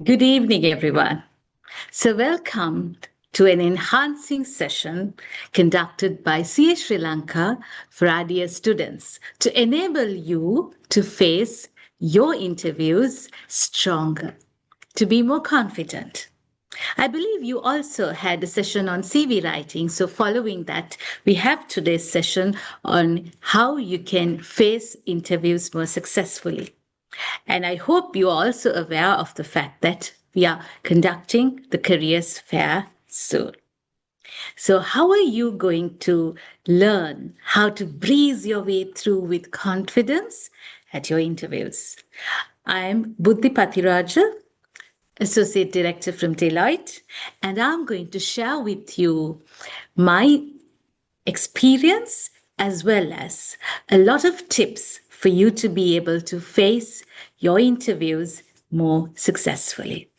Good evening, everyone. So, welcome to an enhancing session conducted by CA Sri Lanka for our dear students to enable you to face your interviews stronger, to be more confident. I believe you also had a session on CV writing. So, following that, we have today's session on how you can face interviews more successfully. And I hope you're also aware of the fact that we are conducting the careers fair soon. So, how are you going to learn how to breeze your way through with confidence at your interviews? I'm Buddhi Patiraja, Associate Director from Deloitte, and I'm going to share with you my experience as well as a lot of tips for you to be able to face your interviews more successfully.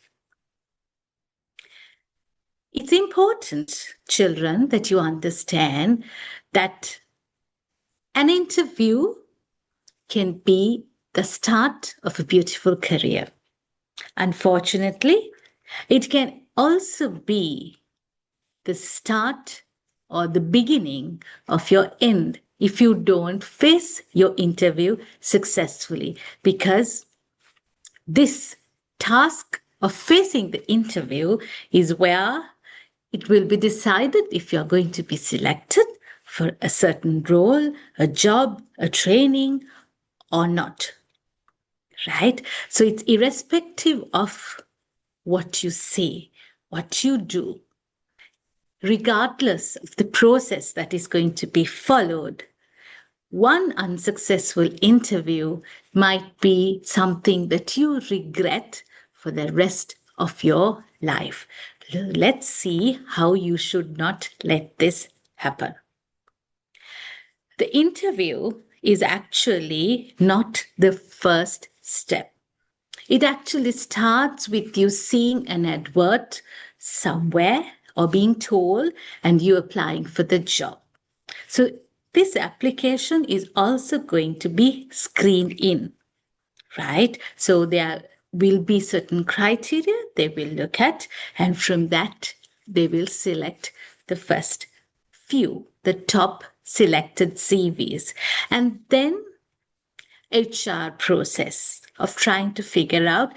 It's important, children, that you understand that an interview can be the start of a beautiful career. Unfortunately, it can also be the start or the beginning of your end if you don't face your interview successfully, because this task of facing the interview is where it will be decided if you're going to be selected for a certain role, a job, a training, or not. Right? So it's irrespective of what you say, what you do, regardless of the process that is going to be followed. One unsuccessful interview might be something that you regret for the rest of your life. Let's see how you should not let this happen. The interview is actually not the first step. It actually starts with you seeing an advert somewhere or being told and you applying for the job. So this application is also going to be screened in, right? So there will be certain criteria they will look at, and from that, they will select the first few, the top selected CVs. And then HR process of trying to figure out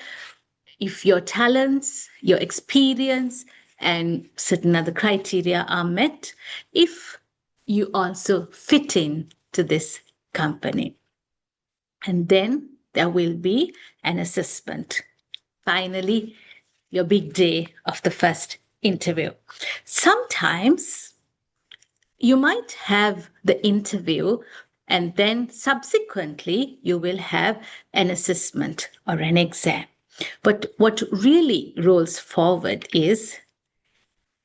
if your talents, your experience, and certain other criteria are met, if you also fit in to this company. And then there will be an assessment. Finally, your big day of the first interview. Sometimes you might have the interview and then subsequently you will have an assessment or an exam. But what really rolls forward is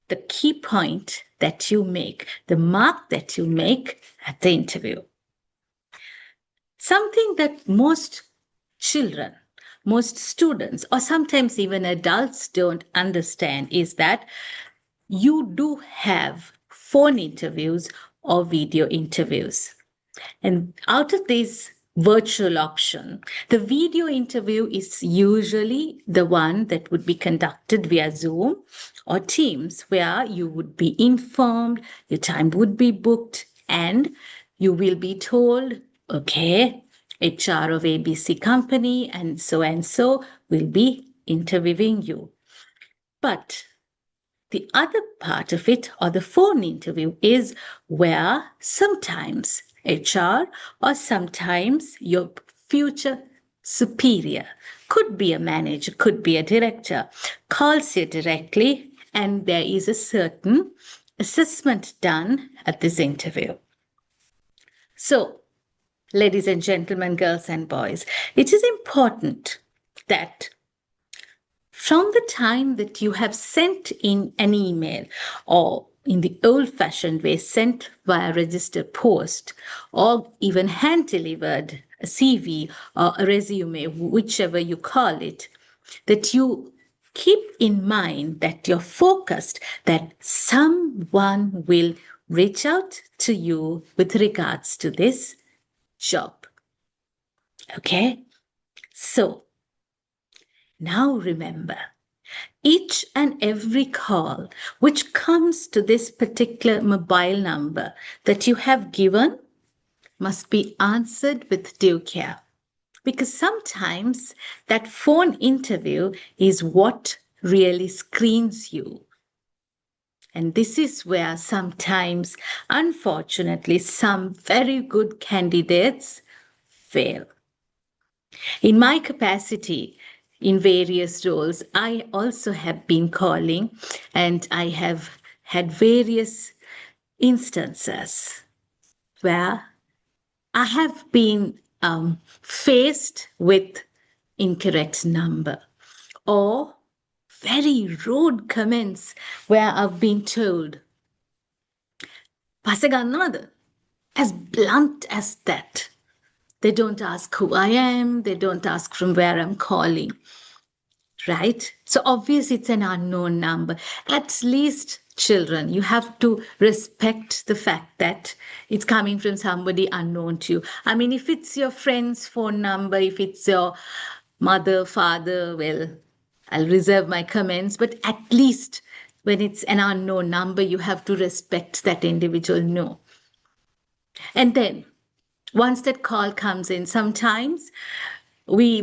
the key point that you make, the mark that you make at the interview. Something that most children, most students, or sometimes even adults don't understand is that you do have phone interviews or video interviews. And out of this virtual option, the video interview is usually the one that would be conducted via Zoom or Teams, where you would be informed, your time would be booked, and you will be told, okay, HR of ABC company and so will be interviewing you. But the other part of it, or the phone interview, is where sometimes HR or sometimes your future superior, could be a manager, could be a director, calls you directly, and there is a certain assessment done at this interview. So, ladies and gentlemen, girls and boys, it is important that from the time that you have sent in an email, or in the old-fashioned way, sent via registered post, or even hand-delivered a CV or a resume, whichever you call it, that you keep in mind that you're focused, that someone will reach out to you with regards to this job. Okay? So, now remember, Each and every call which comes to this particular mobile number that you have given must be answered with due care. Because sometimes that phone interview is what really screens you. And this is where sometimes, unfortunately, some very good candidates fail. In my capacity, in various roles, I also have been calling, and I have had various instances where I have been faced with incorrect number or very rude comments where I've been told, "පස්සේ ගන්නවද?" As blunt as that. They don't ask who I am. They don't ask from where I'm calling. Right? So obviously it's an unknown number. At least, children, you have to respect the fact that it's coming from somebody unknown to you. I mean, if it's your friend's phone number, if it's your mother, father, well, I'll reserve my comments, but at least when it's an unknown number, you have to respect that individual. No. And then once that call comes in, sometimes we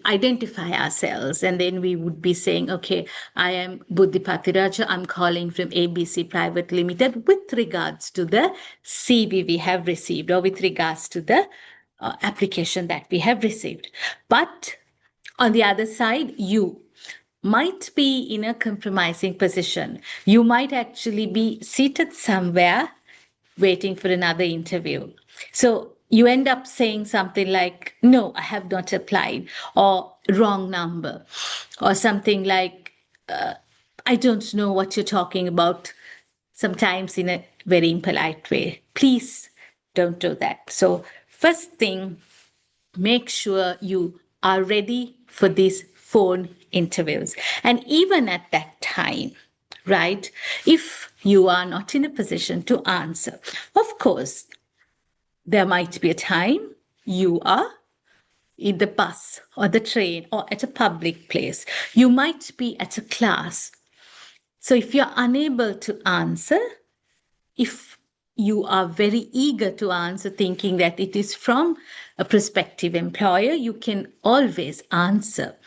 identify ourselves, and then we would be saying, okay, I am Buddhi Patiraja, I'm calling from ABC Private Limited with regards to the CV we have received, or with regards to the application that we have received. But on the other side, you might be in a compromising position. You might actually be seated somewhere waiting for another interview. So you end up saying something like, "No, I have not applied," or "wrong number," or something like, "I don't know what you're talking about," sometimes in a very impolite way. Please don't do that. So first thing, make sure you are ready for these phone interviews. And even at that time, right, if you are not in a position to answer, of course, there might be a time you are in the bus or the train or at a public place. You might be at a class. So if you're unable to answer, if you are very eager to answer, thinking that it is from a prospective employer, you can always answer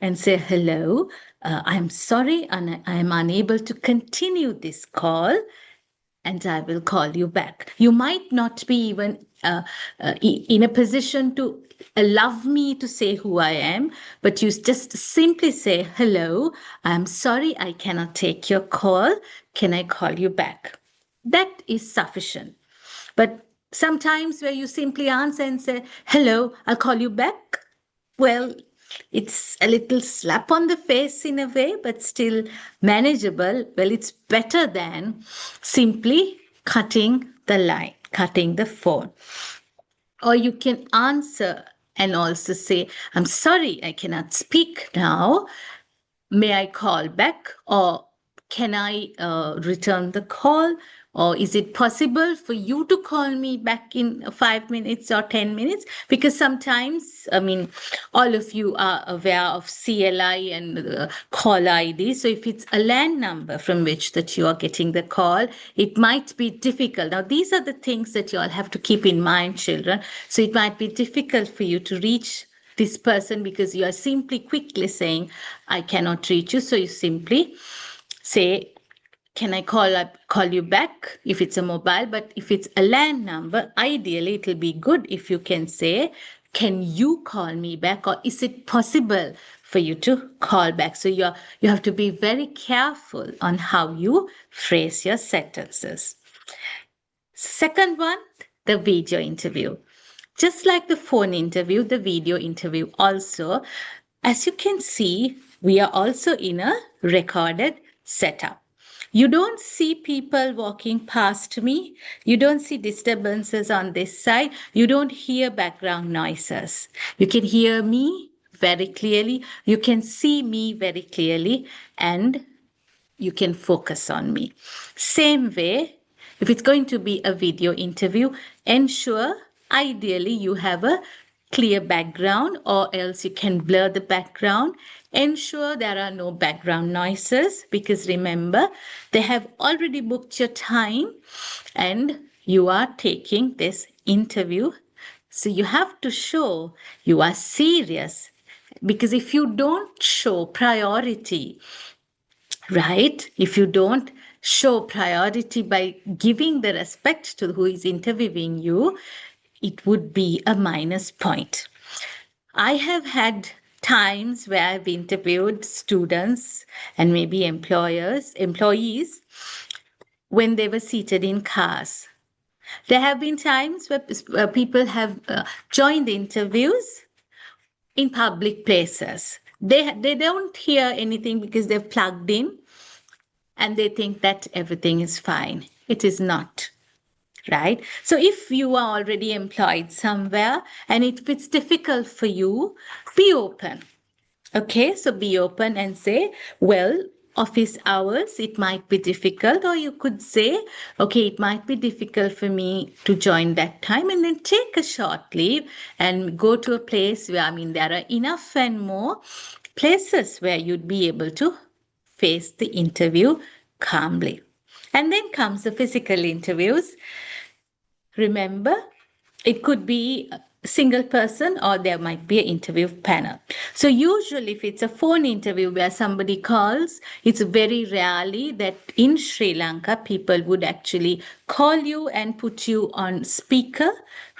and say, "Hello, I'm sorry, and I am unable to continue this call, and I will call you back." You might not be even in a position to allow me to say who I am, but you just simply say, "Hello, I'm sorry, I cannot take your call. Can I call you back?" That is sufficient. But sometimes where you simply answer and say, "Hello, I'll call you back," well, it's a little slap on the face in a way, but still manageable. Well, it's better than simply cutting the line, cutting the phone. Or you can answer and also say, "I'm sorry, I cannot speak now. May I call back?" Or, "Can I return the call?" Or, "Is it possible for you to call me back in 5 minutes or 10 minutes? Because sometimes, I mean, all of you are aware of CLI and call ID. So if it's a land number from which that you are getting the call, it might be difficult. Now, these are the things that you all have to keep in mind, children. So it might be difficult for you to reach this person because you are simply quickly saying, "I cannot reach you." So you simply say, "Can I call you back?" if it's a mobile. But if it's a land number, ideally it will be good if you can say, "Can you call me back?" or "Is it possible for you to call back?" So you have to be very careful on how you phrase your sentences. Second one, the video interview. Just like the phone interview, the video interview also, as you can see, we are also in a recorded setup. You don't see people walking past me. You don't see disturbances on this side. You don't hear background noises. You can hear me very clearly. You can see me very clearly, and you can focus on me. Same way, if it's going to be a video interview, ensure ideally you have a clear background, or else you can blur the background. Ensure there are no background noises, because remember, they have already booked your time and you are taking this interview. So you have to show you are serious, because if you don't show priority, right? If you don't show priority by giving the respect to who is interviewing you, it would be a minus point. I have had times where I've interviewed students and maybe employees when they were seated in cars. There have been times where people have joined the interviews in public places. They don't hear anything because they've plugged in and they think that everything is fine. It is not, right? So if you are already employed somewhere and if it's difficult for you, be open. Okay, so be open and say, well, office hours, it might be difficult, or you could say, okay, it might be difficult for me to join that time, and then take a short leave and go to a place where, there are enough and more places where you'd be able to face the interview calmly. And then comes the physical interviews. Remember, it could be a single person or there might be an interview panel. So usually if it's a phone interview where somebody calls, it's very rarely that in Sri Lanka people would actually call you and put you on speaker,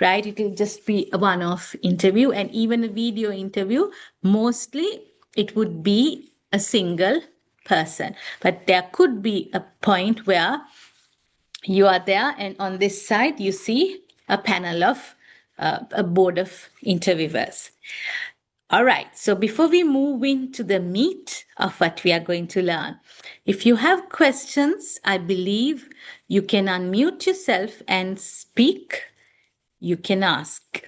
right? It will just be a one-off interview, and even a video interview, mostly it would be a single person. But there could be a point where you are there and on this side you see a panel of a board of interviewers. All right, so before we move into the meat of what we are going to learn, if you have questions, I believe you can unmute yourself and speak. You can ask.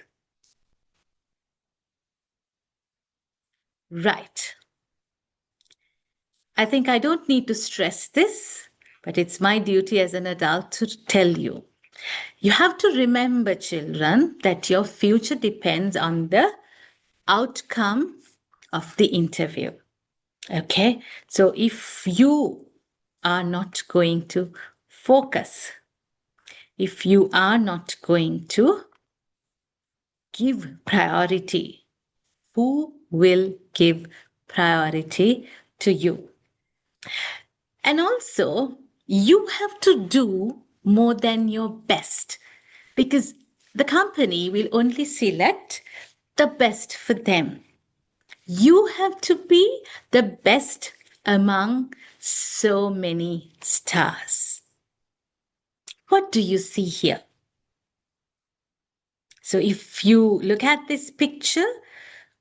Right. I think I don't need to stress this, but it's my duty as an adult to tell you. You have to remember, children, that your future depends on the outcome of the interview. Okay? So if you are not going to focus, if you are not going to give priority, who will give priority to you? And also, you have to do more than your best, because the company will only select the best for them. You have to be the best among so many stars. What do you see here? So if you look at this picture,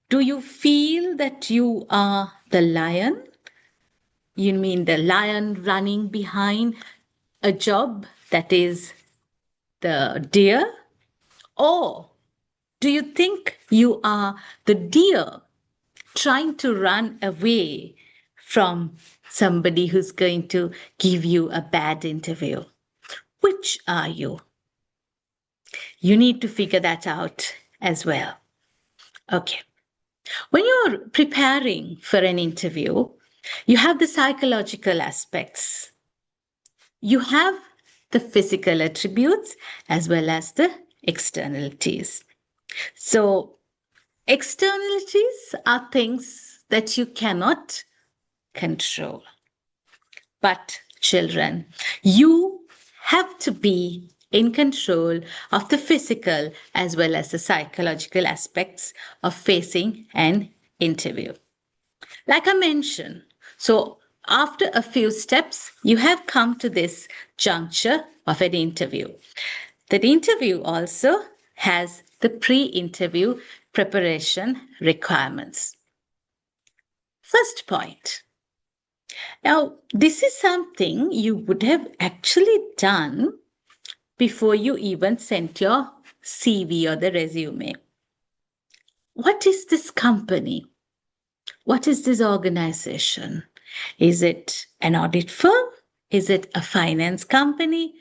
do you feel that you are the lion? You mean the lion running behind a job that is the deer? Or do you think you are the deer trying to run away from somebody who's going to give you a bad interview? Which are you? You need to figure that out as well. Okay. When you're preparing for an interview, you have the psychological aspects. You have the physical attributes as well as the externalities. So, externalities are things that you cannot control. But, children, you have to be in control of the physical as well as the psychological aspects of facing an interview. Like I mentioned, so after a few steps, you have come to this juncture of an interview. That interview also has the pre-interview preparation requirements. First point. Now, this is something you would have actually done before you even sent your CV or the resume. What is this company? What is this organization? Is it an audit firm? Is it a finance company?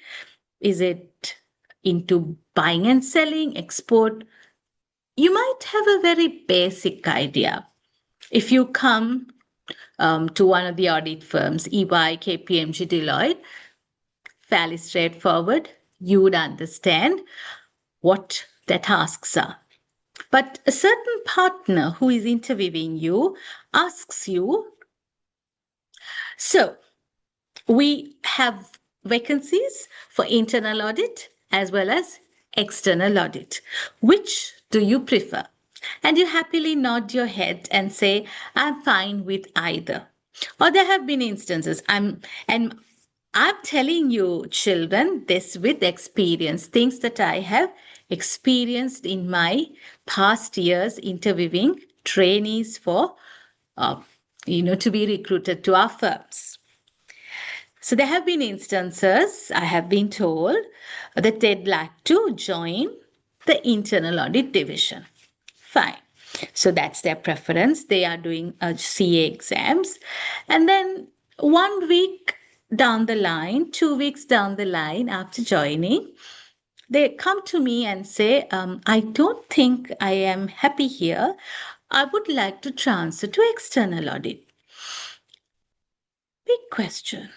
Is it into buying and selling, export? you might have a very basic idea. If you come to one of the audit firms, EY, KPMG, Deloitte, fairly straightforward, you would understand what the tasks are. But a certain partner who is interviewing you asks you, so we have vacancies for internal audit as well as external audit. Which do you prefer? And you happily nod your head and say, I'm fine with either. Or there have been instances, and I'm telling you, children, this with experience, things that I have experienced in my past years interviewing trainees for, to be recruited to our firms. So there have been instances, I have been told, that they'd like to join the internal audit division. Fine. So that's their preference. They are doing CA exams. And then 1 week down the line, 2 weeks down the line after joining, they come to me and say, I don't think I am happy here. I would like to transfer to external audit. Big question.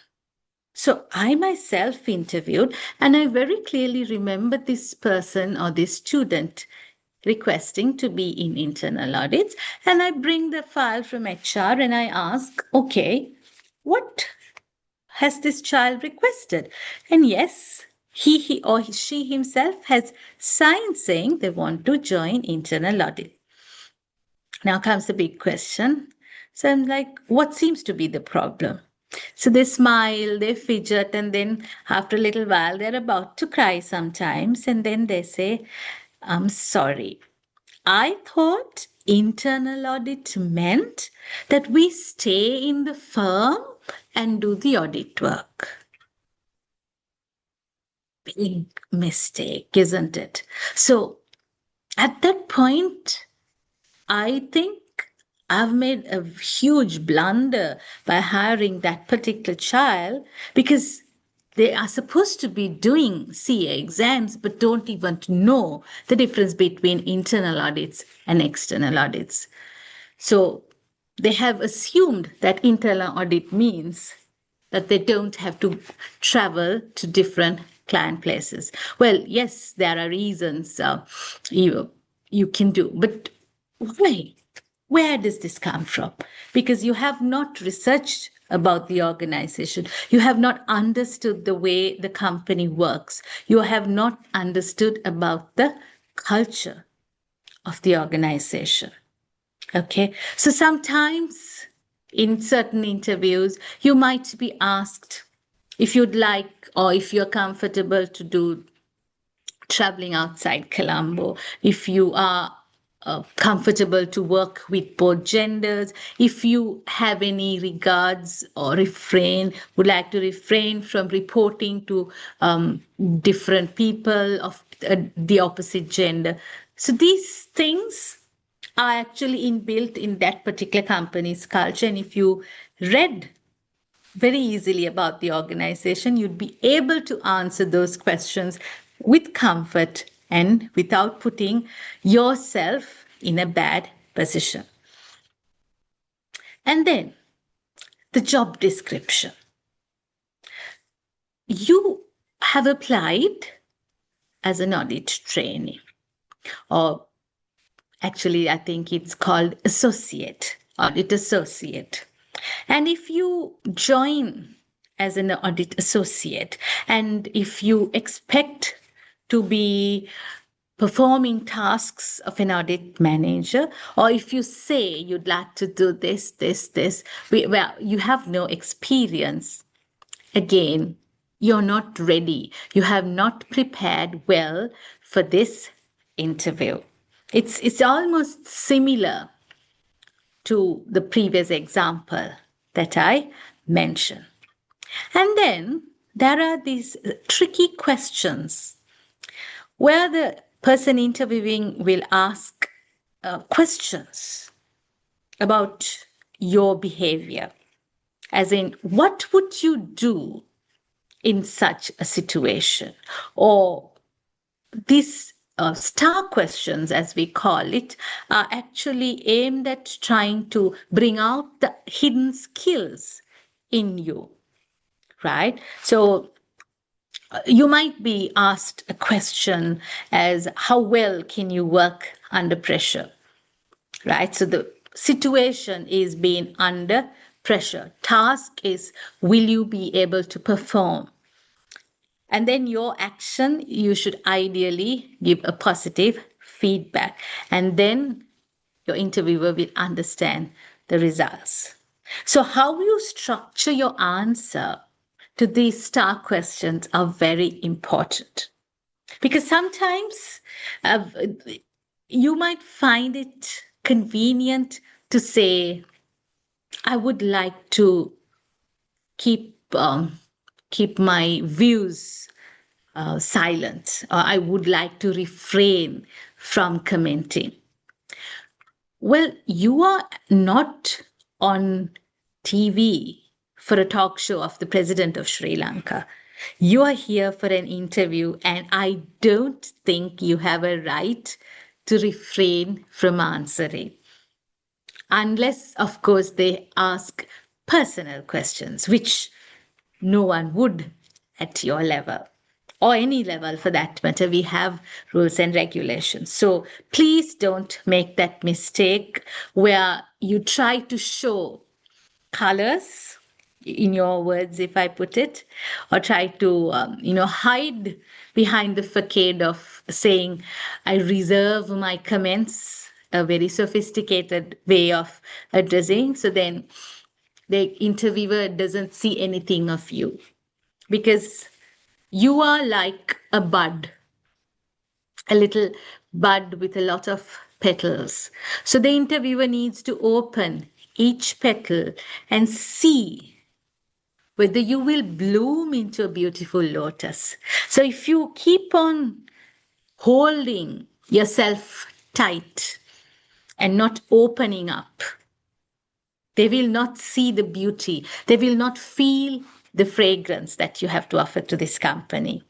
So I myself interviewed, and I very clearly remember this person or this student requesting to be in internal audits. And I bring the file from HR and I ask, okay, what has this child requested? And yes, he or she himself has signed saying they want to join internal audit. Now comes the big question. So I'm like, what seems to be the problem? So they smile, they fidget, and then after a little while, they're about to cry sometimes. And then they say, I'm sorry. I thought internal audit meant that we stay in the firm and do the audit work. Big mistake, isn't it? So at that point, I think I've made a huge blunder by hiring that particular child because they are supposed to be doing CA exams but don't even know the difference between internal audits and external audits. So they have assumed that internal audit means that they don't have to travel to different client places. Well, yes, there are reasons you can do, but why? Where does this come from? Because you have not researched about the organization. You have not understood the way the company works. You have not understood about the culture of the organization. Okay. So sometimes in certain interviews, you might be asked if you'd like or if you're comfortable to do traveling outside Colombo, if you are comfortable to work with both genders, if you have any regards or would like to refrain from reporting to different people of the opposite gender. So these things are actually inbuilt in that particular company's culture. And if you read very easily about the organization, you'd be able to answer those questions with comfort and without putting yourself in a bad position. And then the job description. You have applied as an audit trainee, or actually, I think it's called audit associate. And if you join as an audit associate, and if you expect to be performing tasks of an audit manager, or if you say you'd like to do this, well, you have no experience. Again, you're not ready. You have not prepared well for this interview. It's almost similar to the previous example that I mentioned. And then there are these tricky questions where the person interviewing will ask questions about your behavior, as in, what would you do in such a situation? Or this star questions, as we call it, are actually aimed at trying to bring out the hidden skills in you, right? So you might be asked a question as how well can you work under pressure, right? So the situation is being under pressure. Task is will you be able to perform? And then your action, you should ideally give a positive feedback. And then your interviewer will understand the results. So, how you structure your answer to these star questions are very important. Because sometimes uh, you might find it convenient to say, I would like to keep my views silent, or I would like to refrain from commenting. Well, you are not on TV for a talk show of the president of Sri Lanka. You are here for an interview, and I don't think you have a right to refrain from answering. Unless, of course, they ask personal questions, which no one would at your level or any level for that matter. We have rules and regulations. So please don't make that mistake where you try to show colors, in your words, if I put it, or try to, hide behind the facade of saying, I reserve my comments, a very sophisticated way of addressing. So then the interviewer doesn't see anything of you because you are like a bud, a little bud with a lot of petals. So the interviewer needs to open each petal and see whether you will bloom into a beautiful lotus. So if you keep on holding yourself tight and not opening up, they will not see the beauty. They will not feel the fragrance that you have to offer to this company.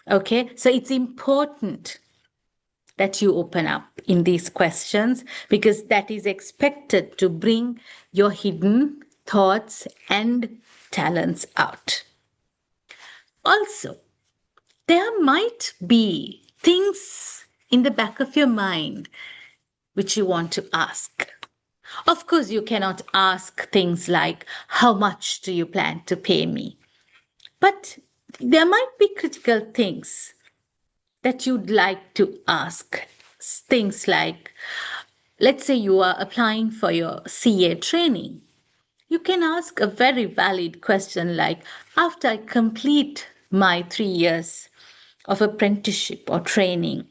Okay, so it's important that you open up in these questions because that is expected to bring your hidden thoughts and talents out. Also, there might be things in the back of your mind which you want to ask. Of course, you cannot ask things like, how much do you plan to pay me? But there might be critical things that you'd like to ask. Things like, let's say you are applying for your CA training. You can ask a very valid question like, after I complete my 3 years of apprenticeship or training,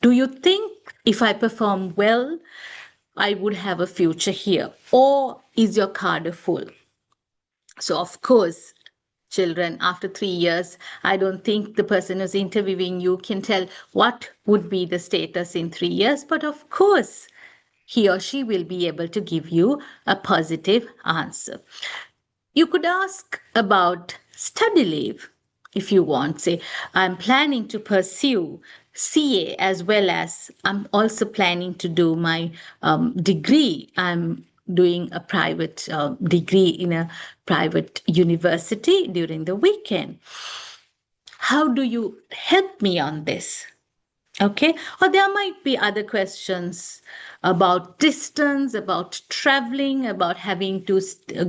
do you think if I perform well, I would have a future here? Or is your card full? So, of course, children, after 3 years, I don't think the person who's interviewing you can tell what would be the status in 3 years. But of course, he or she will be able to give you a positive answer. You could ask about study leave if you want. Say, I'm planning to pursue CA as well as I'm also planning to do my degree. I'm doing a private degree in a private university during the weekend. How do you help me on this? Okay, or there might be other questions about distance, about traveling, about having to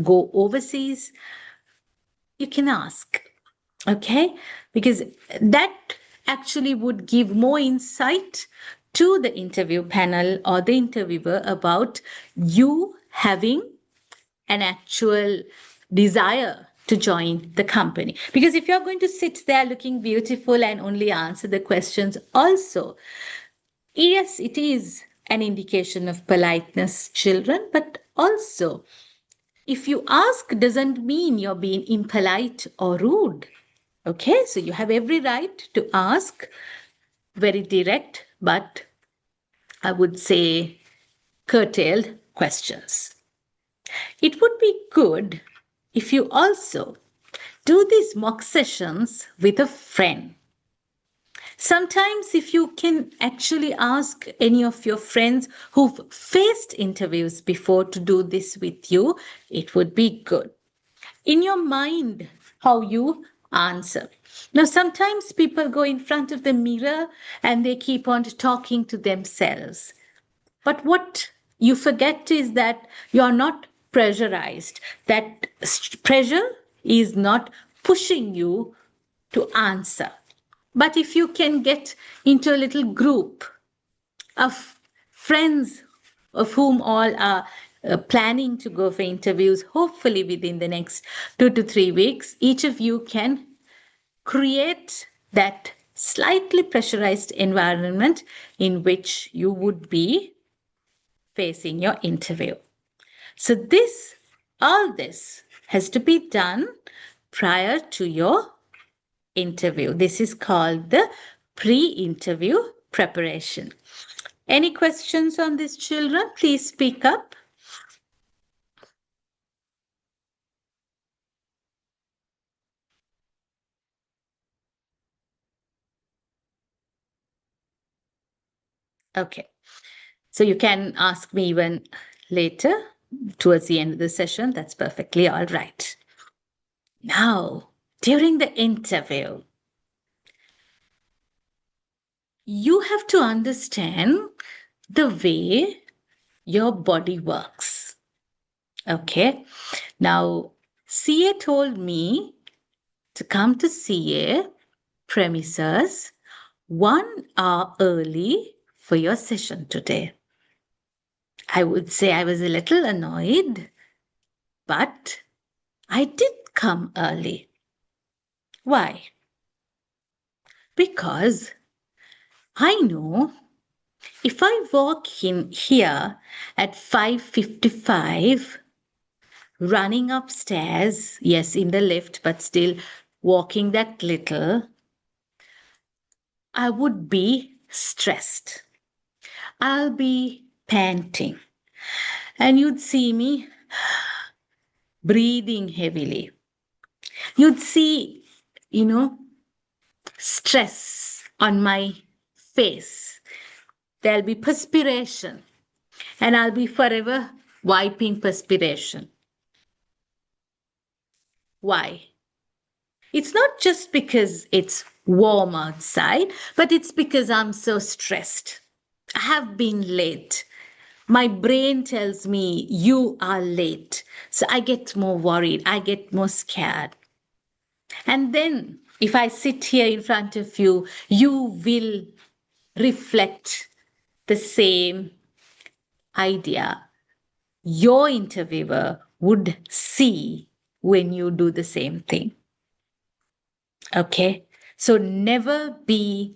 go overseas. You can ask, okay, because that actually would give more insight to the interview panel or the interviewer about you having an actual desire to join the company. Because if you're going to sit there looking beautiful and only answer the questions, also, yes, it is an indication of politeness, children, but also, if you ask doesn't mean you're being impolite or rude. Okay, so you have every right to ask very direct, but I would say curtailed questions. It would be good if you also do these mock sessions with a friend. Sometimes, if you can actually ask any of your friends who've faced interviews before to do this with you, it would be good. In your mind, how you answer. Now, sometimes people go in front of the mirror and they keep on talking to themselves. But what you forget is that you are not pressurized. That pressure is not pushing you to answer. But if you can get into a little group of friends of whom all are planning to go for interviews, hopefully within the next 2 to 3 weeks, each of you can create that slightly pressurized environment in which you would be facing your interview. So all this has to be done prior to your interview. This is called the pre-interview preparation. Any questions on this, children? Please speak up. Okay. So you can ask me even later towards the end of the session. That's perfectly all right. Now, during the interview, you have to understand the way your body works. Okay. Now, CA told me to come to CA premises 1 hour early for your session today. I would say I was a little annoyed, but I did come early. Why? Because I know if I walk in here at 5:55, running upstairs, yes, in the lift, but still walking that little, I would be stressed. I'll be panting. And you'd see me breathing heavily. You'd see, stress on my face. There'll be perspiration, and I'll be forever wiping perspiration. Why? It's not just because it's warm outside, but it's because I'm so stressed. I have been late. My brain tells me you are late. So I get more worried. I get more scared. And then if I sit here in front of you, you will reflect the same idea. Your interviewer would see when you do the same thing. Okay? So never be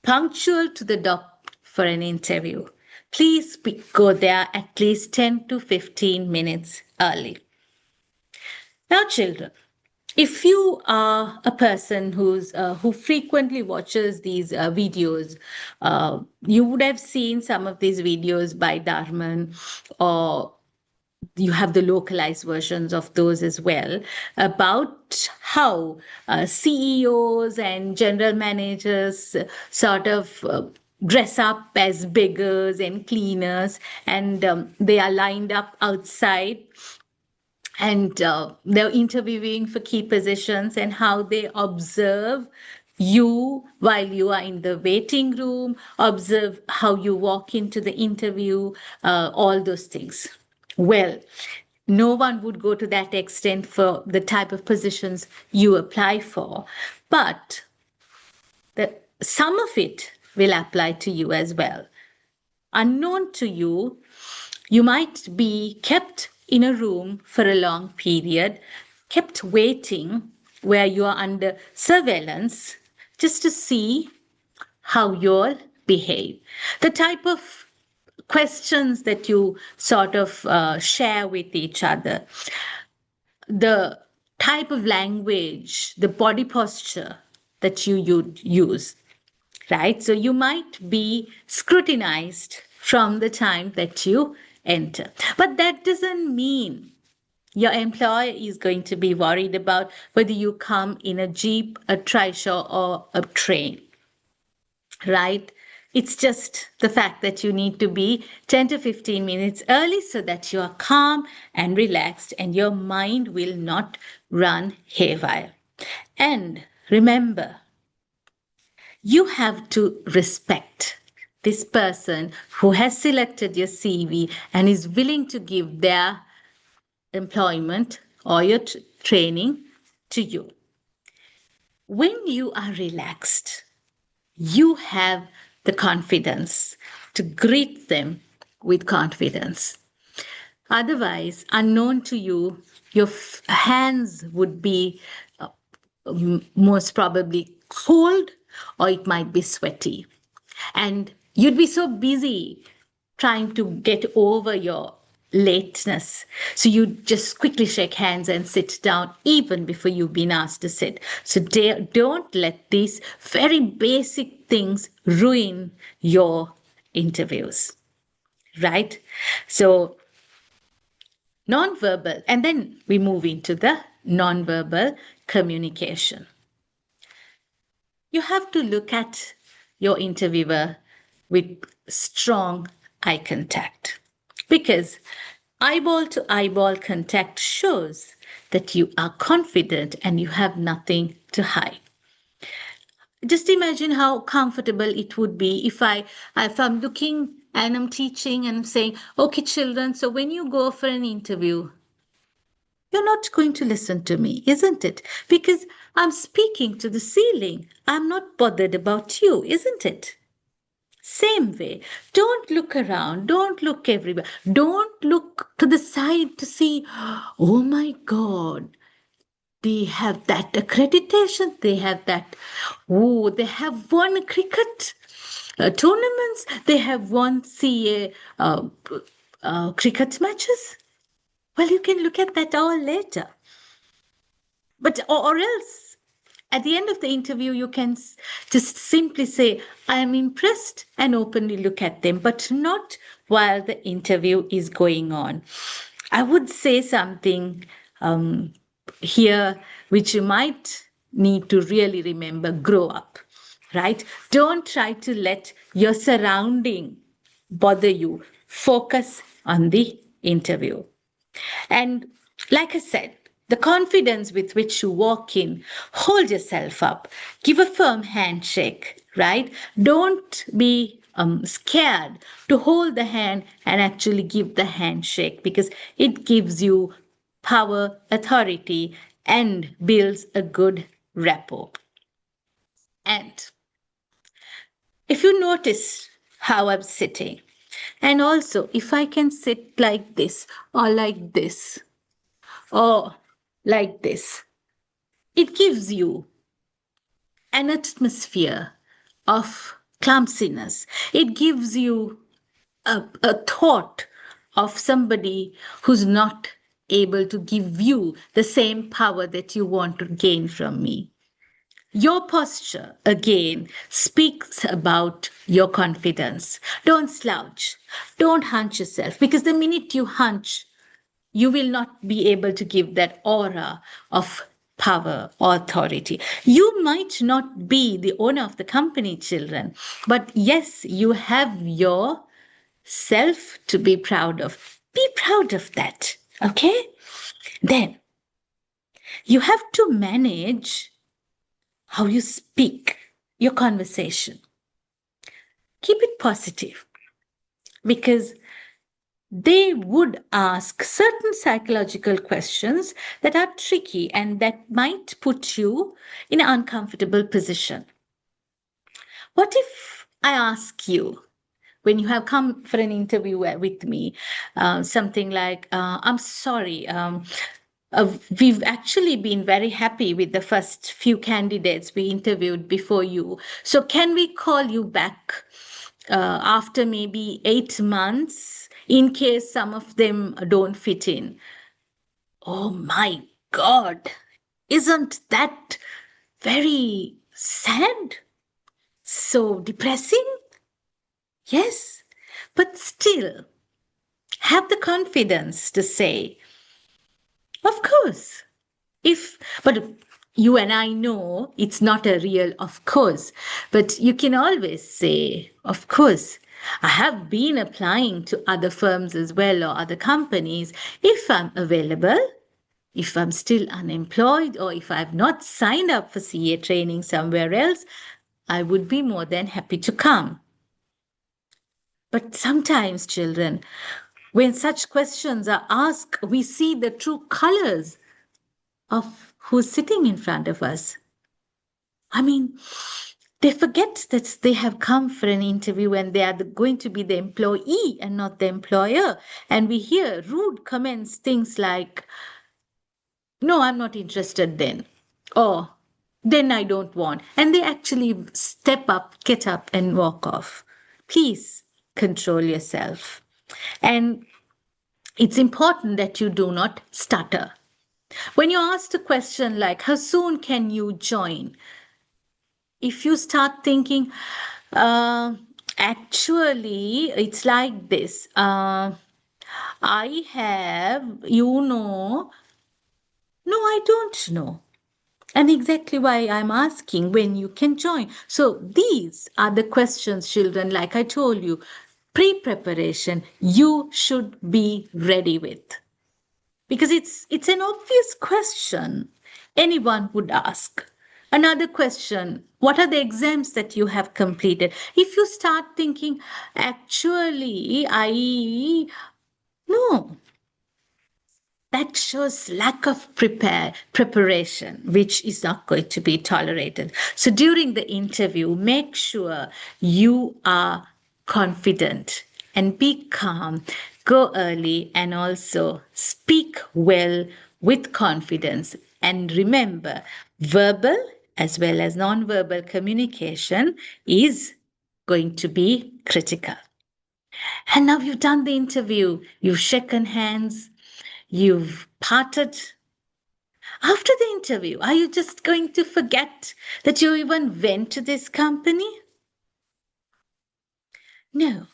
punctual to the dot for an interview. Please go there at least 10 to 15 minutes early. Now, children, if you are a person who frequently watches these videos, you would have seen some of these videos by Dharman, or you have the localized versions of those as well, about how CEOs and general managers sort of dress up as beggars and cleaners, and they are lined up outside, and they're interviewing for key positions, and how they observe you while you are in the waiting room, observe how you walk into the interview, all those things. Well, no one would go to that extent for the type of positions you apply for, but some of it will apply to you as well. Unknown to you, you might be kept in a room for a long period, kept waiting where you are under surveillance just to see how you'll behave. The type of questions that you sort of share with each other, the type of language, the body posture that you use, right? So you might be scrutinized from the time that you enter. But that doesn't mean your employer is going to be worried about whether you come in a jeep, a trishaw, or a train. right? It's just the fact that you need to be 10 to 15 minutes early so that you are calm and relaxed and your mind will not run haywire. And remember, you have to respect this person who has selected your CV and is willing to give their employment or your training to you. When you are relaxed, you have the confidence to greet them with confidence. Otherwise, unknown to you, your hands would be most probably cold or it might be sweaty. And you'd be so busy trying to get over your lateness. So you just quickly shake hands and sit down even before you've been asked to sit. So don't let these very basic things ruin your interviews, right? So non-verbal, and then we move into the non-verbal communication. You have to look at your interviewer with strong eye contact because eyeball to eyeball contact shows that you are confident and you have nothing to hide. Just imagine how comfortable it would be if I'm looking and I'm teaching and I'm saying, okay, children, so when you go for an interview, you're not going to listen to me, isn't it? Because I'm speaking to the ceiling. I'm not bothered about you, isn't it? Same way. Don't look around. Don't look everywhere. Don't look to the side to see, oh my God, they have that accreditation. They have that. Oh, they have won cricket tournaments. They have won CA cricket matches. Well, you can look at that all later. But, or else, at the end of the interview, you can just simply say, I am impressed and openly look at them, but not while the interview is going on. I would say something here which you might need to really remember: grow up, right? Don't try to let your surrounding bother you. Focus on the interview. And like I said, the confidence with which you walk in, hold yourself up, give a firm handshake, right? Don't be scared to hold the hand and actually give the handshake because it gives you power, authority, and builds a good rapport. And if you notice how I'm sitting, and also if I can sit like this or like this, or like this, it gives you an atmosphere of clumsiness. It gives you a thought of somebody who's not able to give you the same power that you want to gain from me. Your posture, again, speaks about your confidence. Don't slouch. Don't hunch yourself because the minute you hunch, you will not be able to give that aura of power or authority. You might not be the owner of the company, children, but yes, you have your self to be proud of. Be proud of that, okay? Then you have to manage how you speak, your conversation. Keep it positive because they would ask certain psychological questions that are tricky and that might put you in an uncomfortable position. What if I ask you, when you have come for an interview with me, something like, I'm sorry, we've actually been very happy with the first few candidates we interviewed before you. So can we call you back after maybe 8 months in case some of them don't fit in? Oh my God, isn't that very sad? So depressing? Yes, but still have the confidence to say, of course, but you and I know it's not a real of course, but you can always say, of course, I have been applying to other firms as well or other companies. If I'm available, if I'm still unemployed, or if I've not signed up for CA training somewhere else, I would be more than happy to come. But sometimes, children, when such questions are asked, we see the true colors of who's sitting in front of us. I mean, they forget that they have come for an interview and they are going to be the employee and not the employer. And we hear rude comments, things like, no, I'm not interested then. Or, then I don't want. And they actually step up, get up, and walk off. Please control yourself. And it's important that you do not stutter. When you're asked a question like, how soon can you join? If you start thinking, uh, actually, it's like this. I have, no, I don't know. And exactly why I'm asking when you can join. So these are the questions, children, like I told you, pre-preparation, you should be ready with. Because it's an obvious question anyone would ask. Another question, what are the exams that you have completed? If you start thinking, actually, no, that shows lack of preparation, which is not going to be tolerated. So during the interview, make sure you are confident and be calm. Go early and also speak well with confidence. And remember, verbal as well as non-verbal communication is going to be critical. And now you've done the interview, you've shaken hands, you've parted. After the interview, are you just going to forget that you even went to this company? No.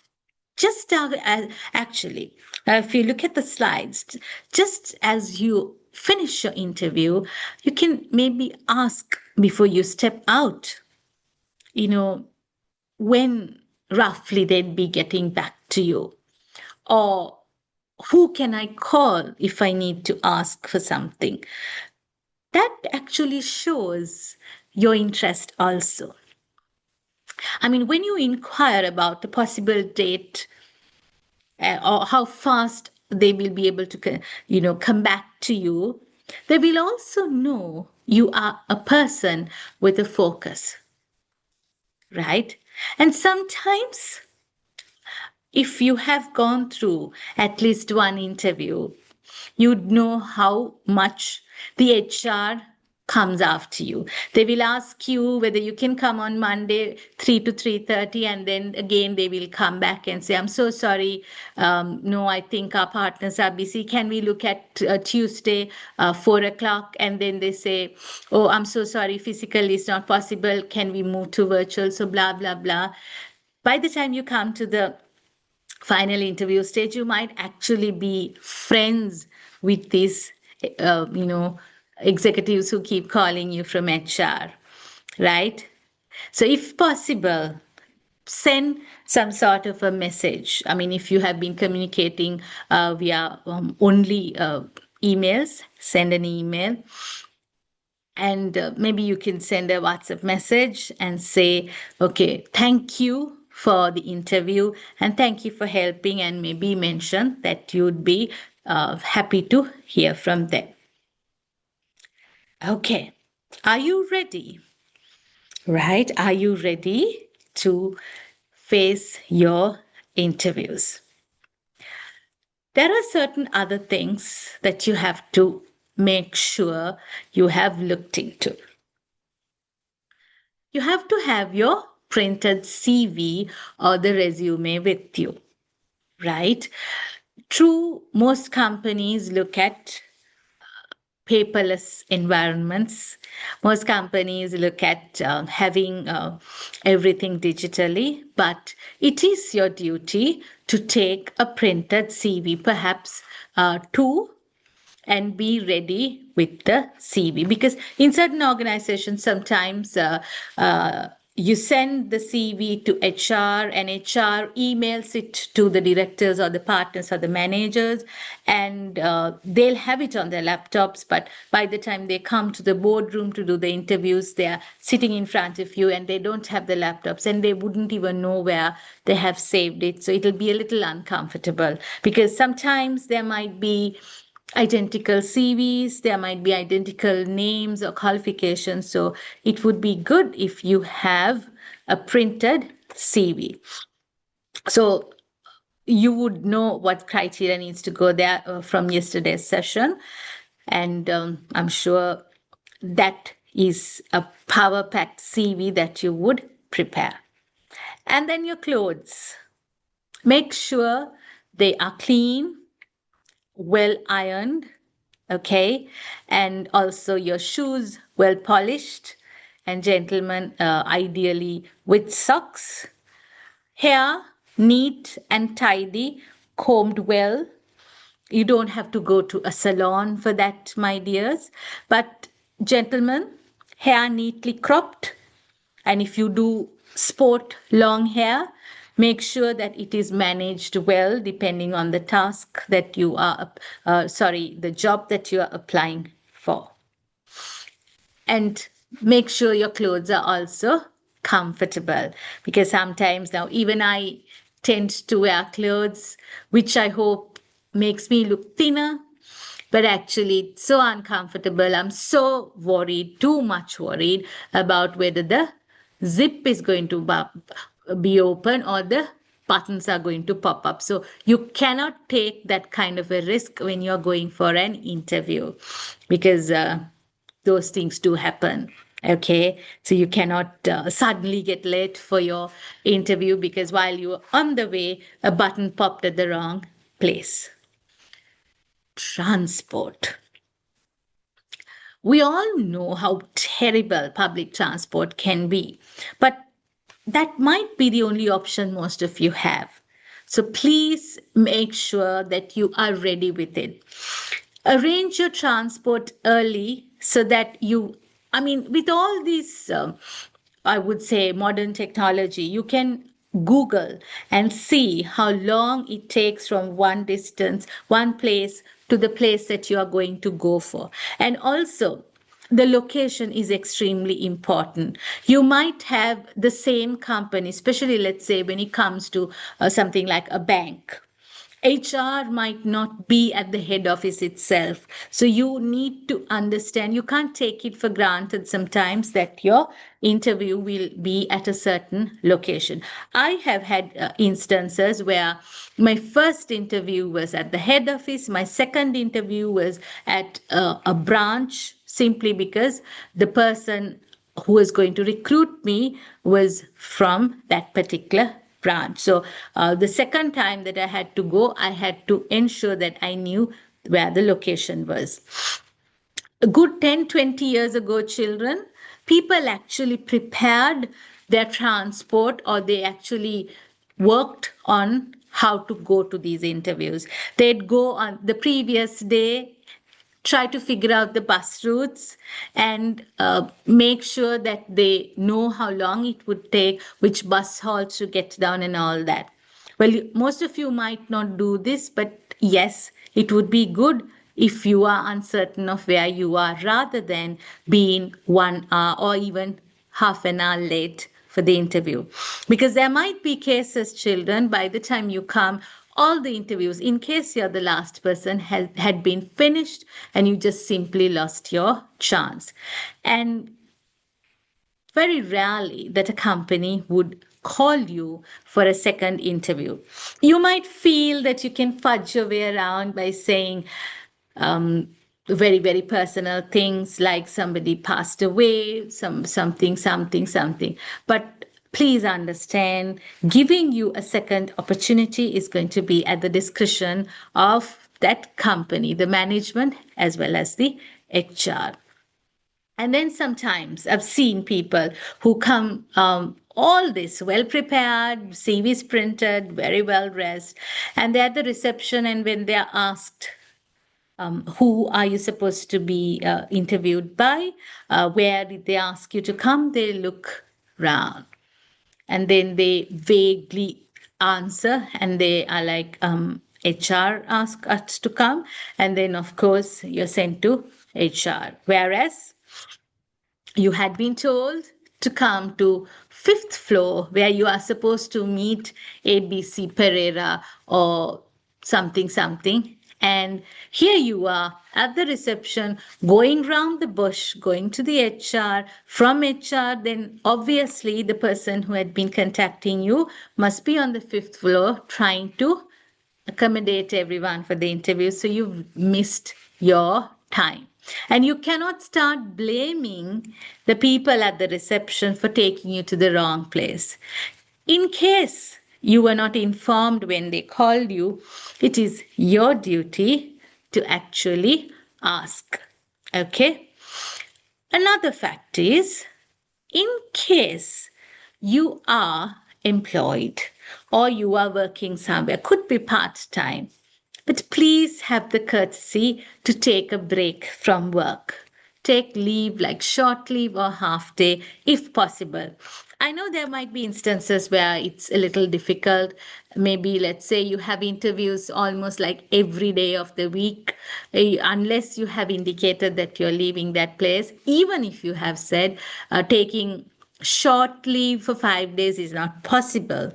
Just actually, if you look at the slides, just as you finish your interview, you can maybe ask before you step out, when roughly they'd be getting back to you. Or who can I call if I need to ask for something? That actually shows your interest also. I mean, when you inquire about the possible date or how fast they will be able to, come back to you, they will also know you are a person with a focus, right? And sometimes, if you have gone through at least one interview, you'd know how much the HR comes after you. They will ask you whether you can come on Monday 3 to 3:30, and then again they will come back and say, I'm so sorry, no, I think our partners are busy. Can we look at Tuesday 4 o'clock? And then they say, oh, I'm so sorry, physically it's not possible. Can we move to virtual? So blah, blah, blah. By the time you come to the final interview stage, you might actually be friends with these, executives who keep calling you from HR, right? So if possible, send some sort of a message. I mean, if you have been communicating via only emails, send an email. And maybe you can send a WhatsApp message and say, okay, thank you for the interview and thank you for helping, and maybe mention that you'd be happy to hear from them. Okay, are you ready? Right? Are you ready to face your interviews? There are certain other things that you have to make sure you have looked into. You have to have your printed CV or the resume with you, right? True, most companies look at paperless environments. Most companies look at having everything digitally, but it is your duty to take a printed CV, perhaps two and be ready with the CV. Because in certain organizations, sometimes you send the CV to HR, and HR emails it to the directors or the partners or the managers, and they'll have it on their laptops. But by the time they come to the boardroom to do the interviews, they are sitting in front of you and they don't have the laptops, and they wouldn't even know where they have saved it. So it'll be a little uncomfortable, because sometimes there might be identical CVs, there might be identical names or qualifications. So it would be good if you have a printed CV. So you would know what criteria needs to go there from yesterday's session. And I'm sure that is a power packed CV that you would prepare. And then your clothes. Make sure they are clean, well ironed, okay, and also your shoes well polished, and gentlemen, ideally with socks. Hair neat and tidy, combed well. You don't have to go to a salon for that, my dears. But gentlemen, hair neatly cropped. And if you do sport long hair, make sure that it is managed well depending on the task that you are, the job that you are applying for. And make sure your clothes are also comfortable, because sometimes now even I tend to wear clothes which I hope makes me look thinner, but actually it's so uncomfortable. I'm so worried, too much worried about whether the zip is going to be open or the buttons are going to pop up. So you cannot take that kind of a risk when you're going for an interview, because those things do happen. Okay, so you cannot suddenly get late for your interview because while you were on the way, a button popped at the wrong place. Transport. We all know how terrible public transport can be, but that might be the only option most of you have. So please make sure that you are ready with it. Arrange your transport early so that with all these, I would say, modern technology, you can Google and see how long it takes from one place to the place that you are going to go for. And also, the location is extremely important. You might have the same company, especially let's say when it comes to something like a bank. HR might not be at the head office itself. So you need to understand, you can't take it for granted sometimes that your interview will be at a certain location. I have had instances where my first interview was at the head office, my second interview was at a branch, simply because the person who was going to recruit me was from that particular branch. So the second time that I had to go, I had to ensure that I knew where the location was. A good 10, 20 years ago, children, people actually prepared their transport, or they actually worked on how to go to these interviews. They'd go on the previous day, try to figure out the bus routes, and make sure that they know how long it would take, which bus halts to get down, and all that. Well, most of you might not do this, but yes, it would be good if you are uncertain of where you are, rather than being 1 hour or even half an hour late for the interview. Because there might be cases, children, by the time you come, all the interviews, in case you're the last person, had been finished and you just simply lost your chance. And very rarely that a company would call you for a second interview. You might feel that you can fudge your way around by saying very, very personal things like somebody passed away, something. But please understand, giving you a second opportunity is going to be at the discretion of that company, the management, as well as the HR. And then sometimes I've seen people who come all this well prepared, CVs printed, very well dressed, and they're at the reception, and when they're asked, who are you supposed to be interviewed by? Where did they ask you to come? They look round and then they vaguely answer and they are like, HR asked us to come. And then, of course, you're sent to HR. Whereas you had been told to come to fifth floor where you are supposed to meet ABC Pereira or something something, and here you are at the reception going round the bush, going to the HR. From HR, then obviously the person who had been contacting you must be on the fifth floor trying to accommodate everyone for the interview. So you've missed your time. And you cannot start blaming the people at the reception for taking you to the wrong place. In case you were not informed when they called you, it is your duty to actually ask. Okay? Another fact is, in case you are employed or you are working somewhere, could be part time, but please have the courtesy to take a break from work. Take leave, like short leave or half day, if possible. I know there might be instances where it's a little difficult. Maybe, let's say, you have interviews almost like every day of the week, unless you have indicated that you're leaving that place. Even if you have said taking short leave for 5 days is not possible,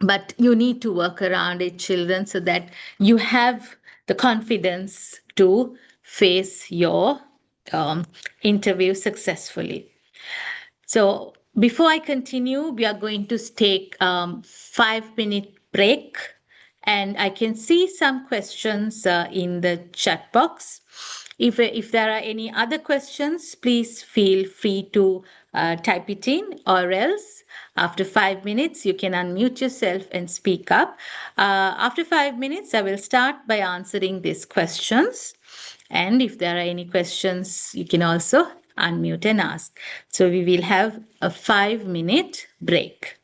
but you need to work around it, children, so that you have the confidence to face your interview successfully. So before I continue, we are going to take 5 minute break, and I can see some questions in the chat box. If there are any other questions, please feel free to type it in, or else after 5 minutes, you can unmute yourself and speak up. After 5 minutes, I will start by answering these questions. And if there are any questions, you can also unmute and ask. So we will have a 5 minute break.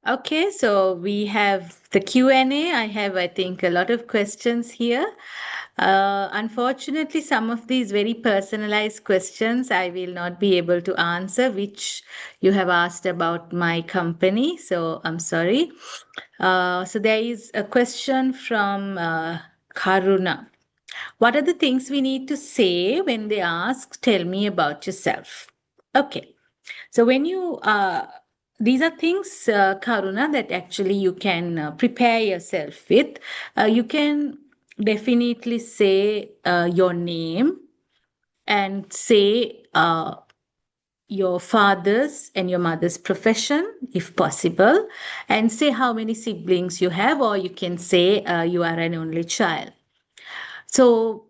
Okay, so we have the Q&A. I have, I think, a lot of questions here. Unfortunately, some of these very personalized questions I will not be able to answer, which you have asked about my company. So I'm sorry. So there is a question from Karuna. What are the things we need to say when they ask, tell me about yourself? Okay. So when these are things, Karuna, that actually you can prepare yourself with. You can definitely say your name and say your father's and your mother's profession, if possible, and say how many siblings you have, or you can say you are an only child. So,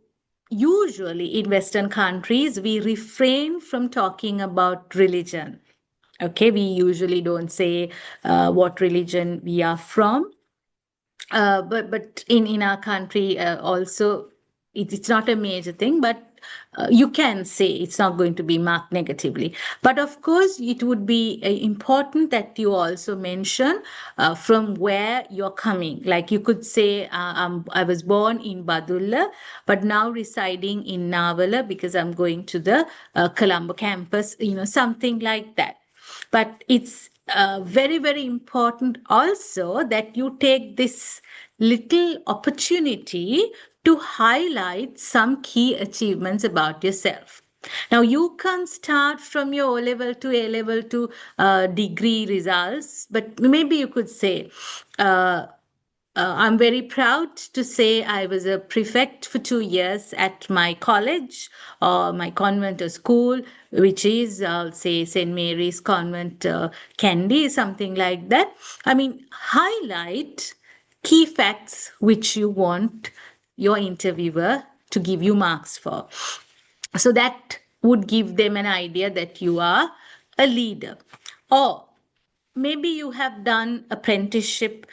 usually in Western countries, we refrain from talking about religion. Okay, we usually don't say what religion we are from. But in our country also, it's not a major thing, but you can say it's not going to be marked negatively. But of course, it would be important that you also mention from where you're coming. Like you could say, I was born in Badulla, but now residing in Navala because I'm going to the Colombo campus, something like that. But it's very, very important also that you take this little opportunity to highlight some key achievements about yourself. Now, you can start from your O level to A level to degree results, but maybe you could say, I'm very proud to say I was a prefect for 2 years at my college or my convent or school, which is, I'll say, St. Mary's Convent, Kandy, something like that. I mean, highlight key facts which you want your interviewer to give you marks for. So that would give them an idea that you are a leader. Or maybe you have done apprenticeship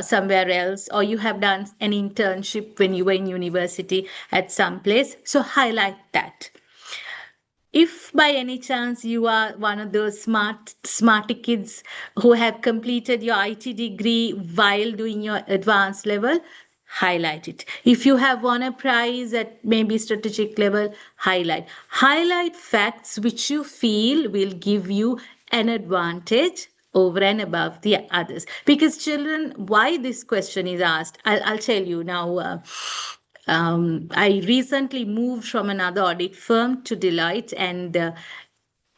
somewhere else, or you have done an internship when you were in university at some place. So highlight that. If by any chance you are one of those smarty kids who have completed your IT degree while doing your advanced level, highlight it. If you have won a prize at maybe strategic level, highlight facts which you feel will give you an advantage over and above the others. Because children, why this question is asked, I'll tell you now. I recently moved from another audit firm to Deloitte, and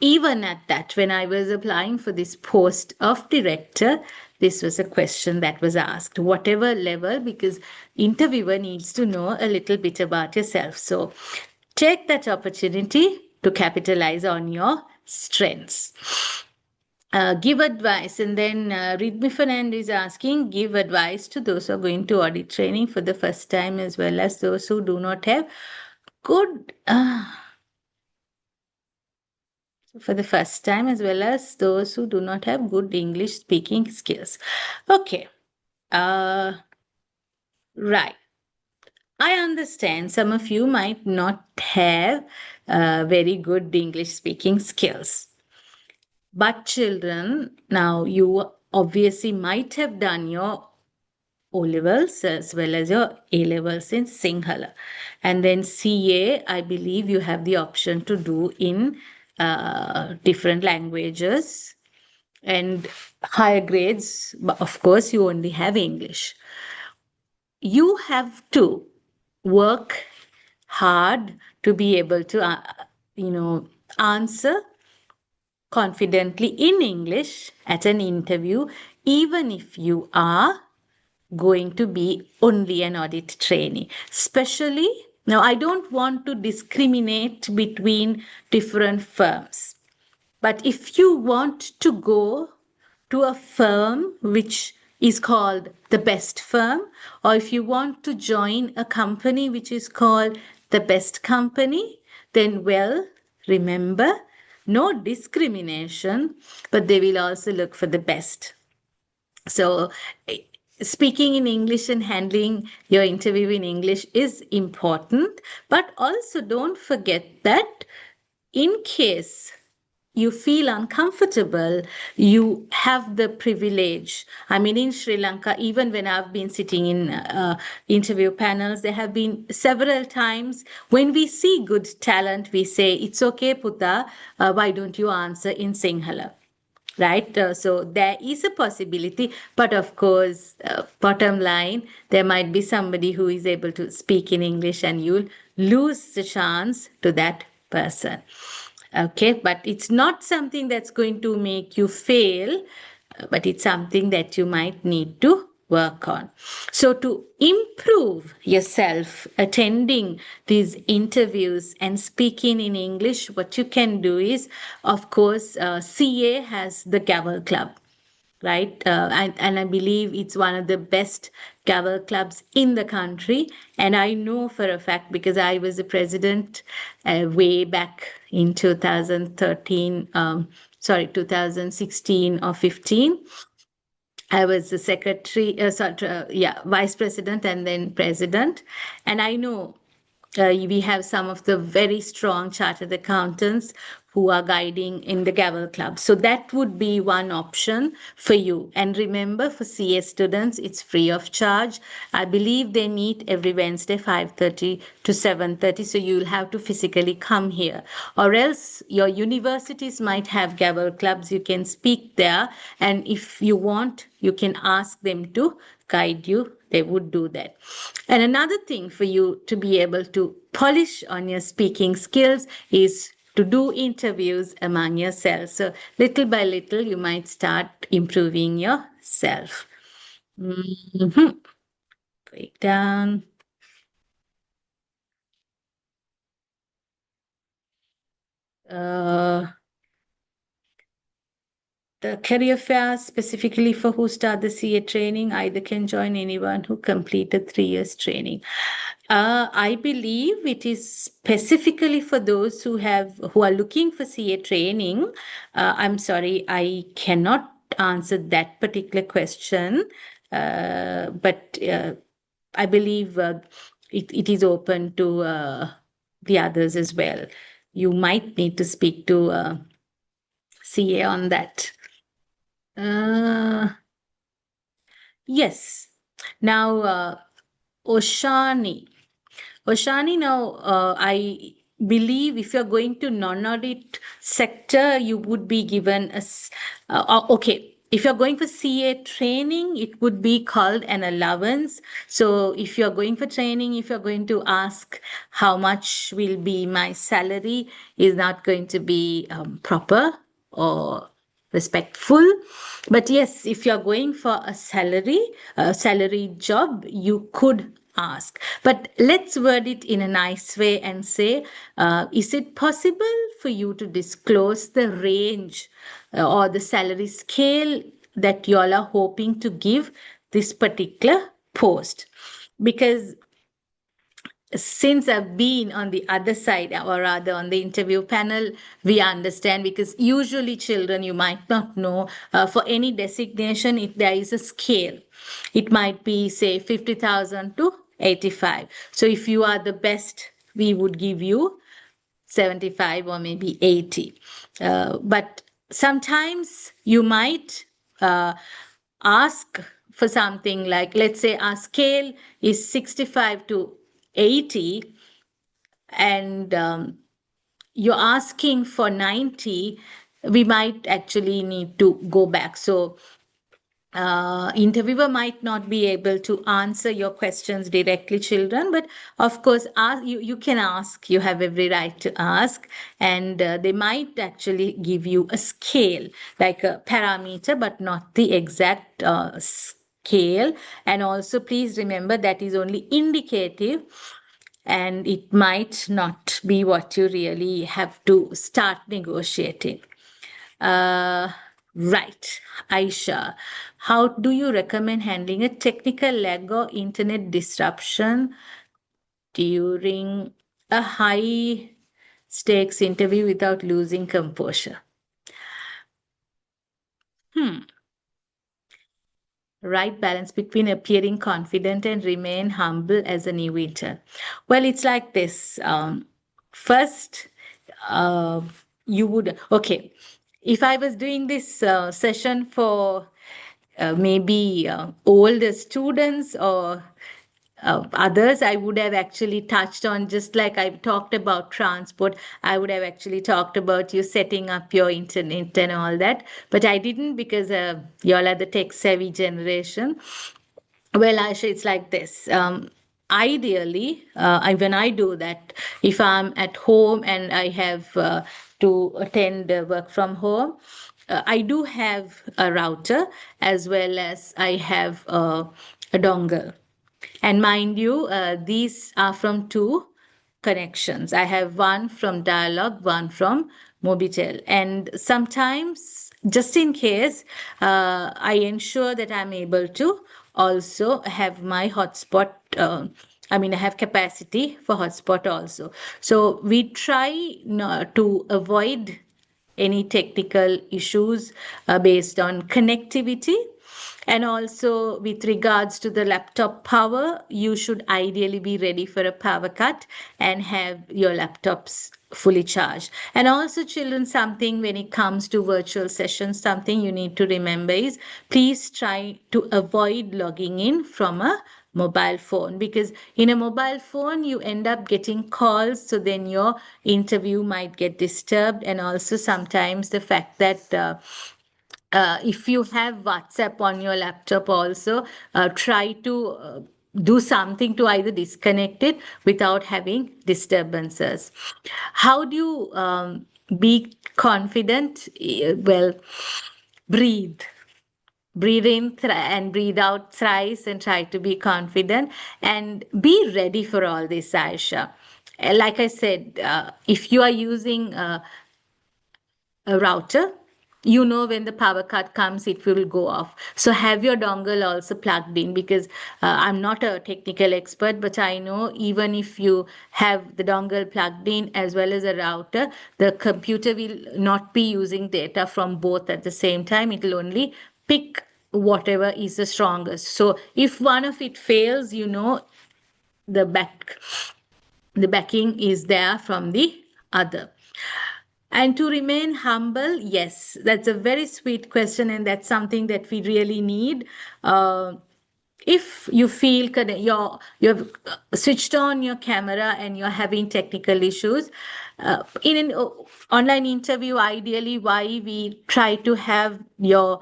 even at that, when I was applying for this post of director, this was a question that was asked, whatever level, because interviewer needs to know a little bit about yourself. So take that opportunity to capitalize on your strengths. Give advice, and then Ridmi Fernand is asking, give advice to those who are going to audit training for the first time as well as those who do not have good for the first time as well as those who do not have good English speaking skills. Okay. Right. I understand some of you might not have very good English speaking skills. But children, now you obviously might have done your O levels as well as your A levels in Sinhala. And then CA, I believe you have the option to do in different languages and higher grades. But of course, you only have English. You have to work hard to be able to, answer confidently in English at an interview, even if you are going to be only an audit trainee. Especially, now I don't want to discriminate between different firms, but if you want to go to a firm which is called the best firm, or if you want to join a company which is called the best company, then well, remember, no discrimination, but they will also look for the best. So, speaking in English and handling your interview in English is important, but also don't forget that in case you feel uncomfortable, you have the privilege. I mean, in Sri Lanka, even when I've been sitting in interview panels, there have been several times when we see good talent, we say, "It's okay, Puta, why don't you answer in Sinhala?" Right? So there is a possibility, but of course, bottom line, there might be somebody who is able to speak in English and you'll lose the chance to that person. Okay, but it's not something that's going to make you fail, but it's something that you might need to work on. So, to improve yourself attending these interviews and speaking in English, what you can do is, of course, CA has the Gavel Club, right? And I believe it's one of the best Gavel clubs in the country. And I know for a fact because I was the president way back in 2013, 2016 or 15. I was the secretary, vice president and then president. And I know we have some of the very strong chartered accountants who are guiding in the Gavel Club. So that would be one option for you. And remember, for CA students, it's free of charge. I believe they meet every Wednesday, 5:30 to 7:30. So you'll have to physically come here. Or else your universities might have Gavel Clubs. You can speak there. And if you want, you can ask them to guide you. They would do that. And another thing for you to be able to polish on your speaking skills is to do interviews among yourselves. So little by little, you might start improving yourself. Break down. The career fair specifically for who start the CA training either can join anyone who completed 3 years training. I believe it is specifically for those who are looking for CA training. I'm sorry, I cannot answer that particular question, but I believe it is open to the others as well. You might need to speak to CA on that. Yes. Now, Oshani. Oshani, now, I believe if you're going to non-audit sector, you would be given okay. If you're going for CA training, it would be called an allowance. So if you're going for training, if you're going to ask how much will be my salary, is not going to be proper or respectful. But yes, if you're going for a salary job, you could ask. But let's word it in a nice way and say, is it possible for you to disclose the range or the salary scale that you all are hoping to give this particular post? Because since I've been on the other side, or rather on the interview panel, we understand because usually children, you might not know, for any designation, there is a scale. It might be, say, 50,000 to 85. So if you are the best, we would give you 75 or maybe 80. But sometimes you might ask for something like, let's say our scale is 65 to 80 and you're asking for 90, we might actually need to go back. So interviewer might not be able to answer your questions directly, children, but of course you can ask. You have every right to ask, and they might actually give you a scale, like a parameter, but not the exact scale. And also please remember that is only indicative, and it might not be what you really have to start negotiating. Right, Aisha, how do you recommend handling a technical lag or internet disruption during a high stakes interview without losing composure? Right balance between appearing confident and remain humble as a new intern. Well, it's like this. First, you would, okay, if I was doing this session for maybe older students or others, I would have actually touched on, just like I talked about transport, I would have actually talked about you setting up your internet and all that. But I didn't, because y'all are the tech savvy generation. Well, Aisha, it's like this. Ideally, when I do that, if I'm at home and I have to attend work from home, I do have a router as well as I have a dongle. And mind you, these are from two connections. I have one from Dialog, one from Mobitel. And sometimes, just in case, I ensure that I'm able to also have my hotspot. I have capacity for hotspot also. So we try not to avoid any technical issues based on connectivity. And also, with regards to the laptop power, you should ideally be ready for a power cut and have your laptops fully charged. And also, children, something when it comes to virtual sessions, something you need to remember is, please try to avoid logging in from a mobile phone, because in a mobile phone you end up getting calls, so then your interview might get disturbed. And also sometimes the fact that if you have WhatsApp on your laptop also, try to do something to either disconnect it without having disturbances. How do you be confident? Well, breathe. Breathe in and breathe out thrice and try to be confident and be ready for all this, Aisha. Like I said, if you are using a router, you know when the power cut comes, it will go off. So have your dongle also plugged in, because I'm not a technical expert, but I know even if you have the dongle plugged in as well as a router, the computer will not be using data from both at the same time. It will only pick whatever is the strongest. So if one of it fails, the backing is there from the other. And to remain humble, yes, that's a very sweet question, and that's something that we really need. If you feel you've switched on your camera and you're having technical issues, in an online interview, ideally, why we try to have your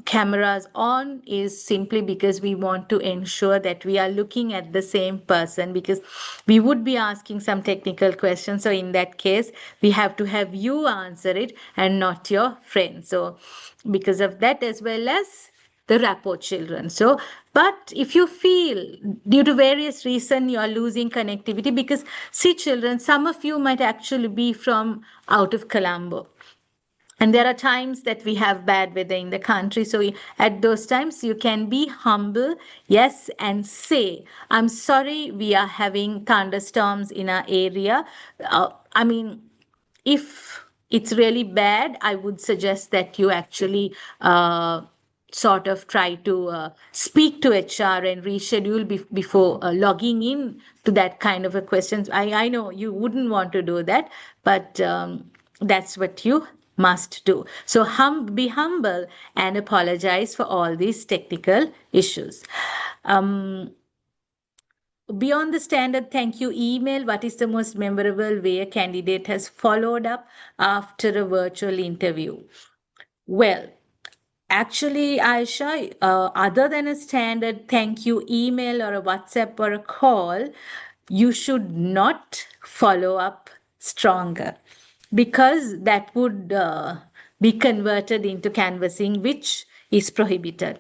cameras on is simply because we want to ensure that we are looking at the same person, because we would be asking some technical questions. So in that case, we have to have you answer it and not your friend. So because of that, as well as the rapport children. So, but if you feel due to various reasons you are losing connectivity, because see children, some of you might actually be from out of Colombo. And there are times that we have bad weather in the country. So at those times, you can be humble, yes, and say, I'm sorry, we are having thunderstorms in our area. If it's really bad, I would suggest that you actually sort of try to speak to HR and reschedule before logging in to that kind of a question. I know you wouldn't want to do that, but that's what you must do. So be humble and apologize for all these technical issues. Beyond the standard thank you email, what is the most memorable way a candidate has followed up after a virtual interview? Well, actually, Aisha, other than a standard thank you email or a WhatsApp or a call, you should not follow up stronger, because that would be converted into canvassing, which is prohibited.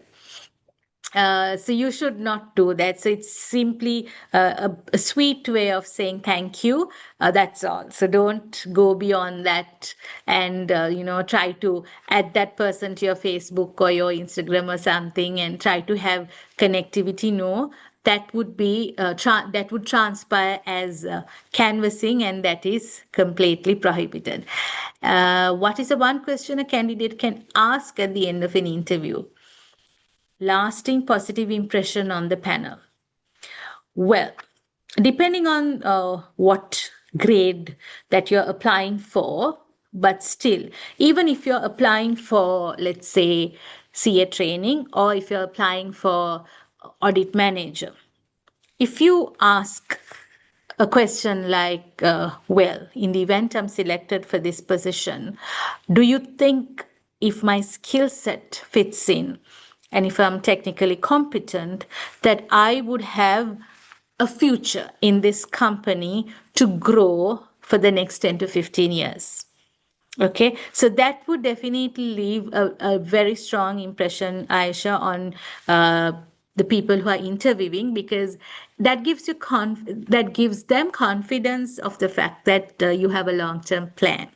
So you should not do that. So it's simply a sweet way of saying thank you. That's all. So don't go beyond that and try to add that person to your Facebook or your Instagram or something and try to have connectivity. No, that would be that would transpire as canvassing, and that is completely prohibited. What is the one question a candidate can ask at the end of an interview? Lasting positive impression on the panel. Well, depending on what grade that you're applying for, But still, even if you're applying for, let's say, CA training, or if you're applying for audit manager, if you ask a question like, well, in the event I'm selected for this position, do you think if my skill set fits in and if I'm technically competent, that I would have a future in this company to grow for the next 10 to 15 years? Okay, so that would definitely leave a very strong impression, Aisha, on the people who are interviewing, because that gives you that gives them confidence of the fact that you have a long-term plan.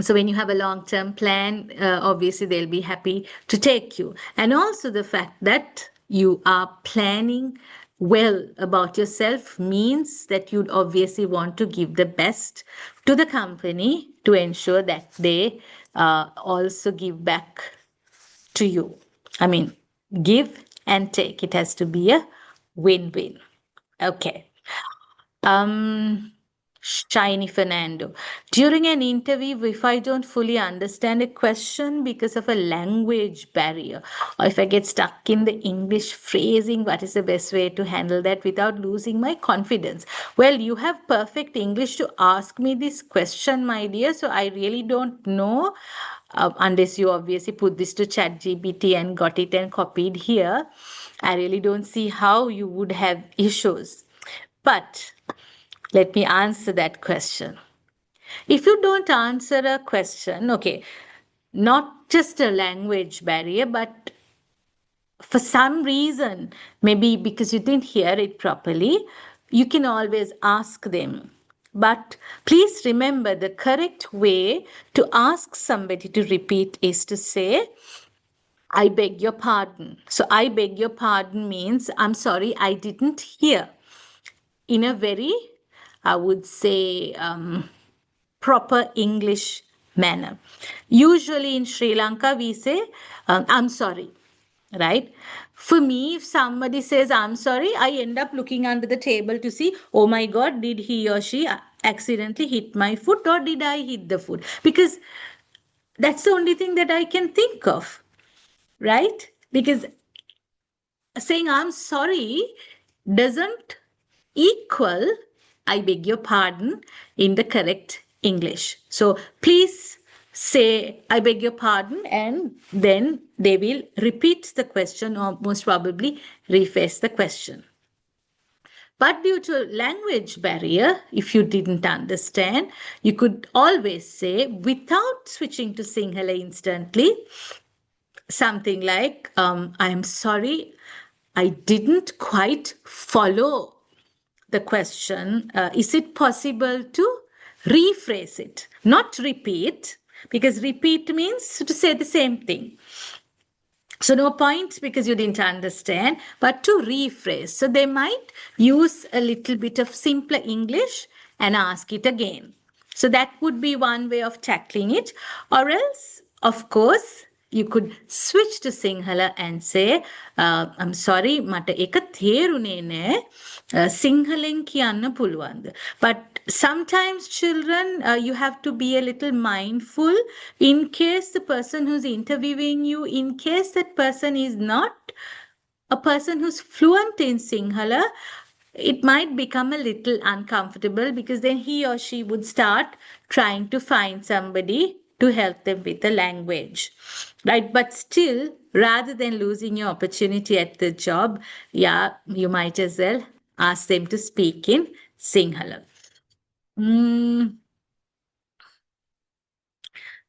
So when you have a long-term plan, obviously they'll be happy to take you. And also the fact that you are planning well about yourself means that you'd obviously want to give the best to the company to ensure that they also give back to you. I mean, give and take. It has to be a win-win. Okay. Shiny Fernando. During an interview, if I don't fully understand a question because of a language barrier, or if I get stuck in the English phrasing, what is the best way to handle that without losing my confidence? Well, you have perfect English to ask me this question, my dear, so I really don't know. Unless you obviously put this to ChatGPT and got it and copied here, I really don't see how you would have issues. But let me answer that question. If you don't answer a question, okay, not just a language barrier, but for some reason, maybe because you didn't hear it properly, you can always ask them. But please remember, the correct way to ask somebody to repeat is to say, I beg your pardon. So, I beg your pardon means, I'm sorry, I didn't hear. In a very, I would say, proper English manner. Usually in Sri Lanka, we say, I'm sorry, right? For me, if somebody says, I'm sorry, I end up looking under the table to see, oh my God, did he or she accidentally hit my foot, or did I hit the foot? Because that's the only thing that I can think of, right? Because saying I'm sorry doesn't equal I beg your pardon in the correct English. So please say I beg your pardon, and then they will repeat the question or most probably rephrase the question. But due to language barrier, if you didn't understand, you could always say, without switching to Sinhala instantly, something like, I'm sorry, I didn't quite follow the question. Is it possible to rephrase it? Not repeat, because repeat means to say the same thing. So no point because you didn't understand, but to rephrase. So they might use a little bit of simpler English and ask it again. So that would be one way of tackling it. Or else, of course, you could switch to Sinhala and say, I'm sorry, මට එක තේරුනේ නෑ. Sinhalen කියන්න පුළුවන්ද? But sometimes children, you have to be a little mindful in case the person who's interviewing you, in case that person is not a person who's fluent in Sinhala, it might become a little uncomfortable, because then he or she would start trying to find somebody to help them with the language, right? But still, rather than losing your opportunity at the job, yeah, you might as well ask them to speak in Sinhala.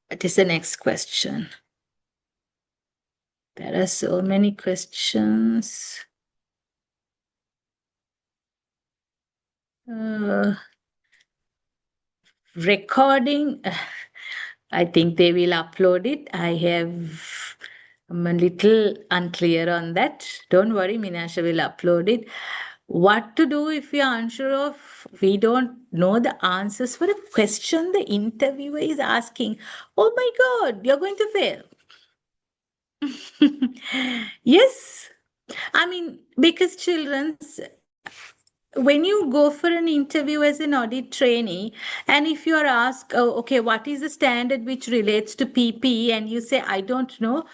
What is the next question? There are so many questions. Recording, I think they will upload it. I'm a little unclear on that. Don't worry, Minasha will upload it. What to do if we are unsure of, we don't know the answers for a question the interviewer is asking? Oh my God, you're going to fail. Yes. I mean, because children's, when you go for an interview as an audit trainee, and if you are asked, oh, okay, what is the standard which relates to PPE, and you say, I don't know,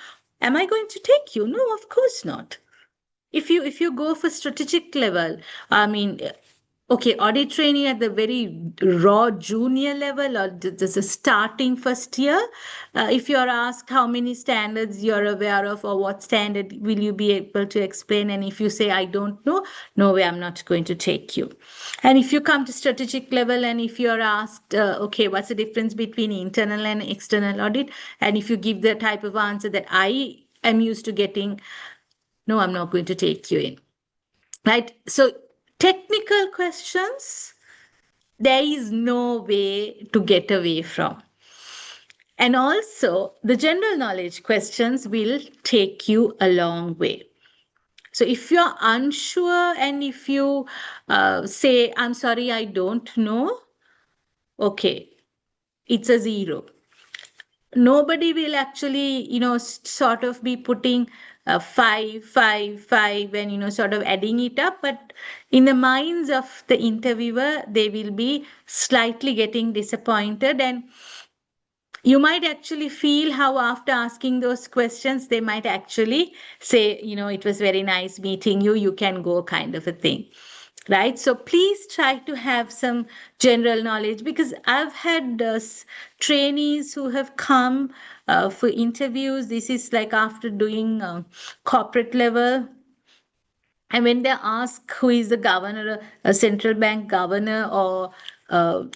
am I going to take you? No, of course not. If you go for strategic level, I mean, okay, audit training at the very raw junior level or just a starting first year, if you're asked how many standards you're aware of or what standard will you be able to explain, and if you say I don't know, no way, I'm not going to take you. And if you come to strategic level and if you're asked, okay, what's the difference between internal and external audit, and if you give the type of answer that I am used to getting, no, I'm not going to take you in. Right? So, technical questions, there is no way to get away from. And also, the general knowledge questions will take you a long way. So, if you're unsure and if you say, I'm sorry, I don't know, okay, it's a 0. Nobody will actually, sort of be putting 5, 5, 5 and, sort of adding it up. But in the minds of the interviewer, they will be slightly getting disappointed. And you might actually feel how after asking those questions, they might actually say, it was very nice meeting you, you can go, kind of a thing. Right? So please try to have some general knowledge, because I've had trainees who have come for interviews. This is like after doing corporate level. And when they ask who is the governor, a central bank governor, or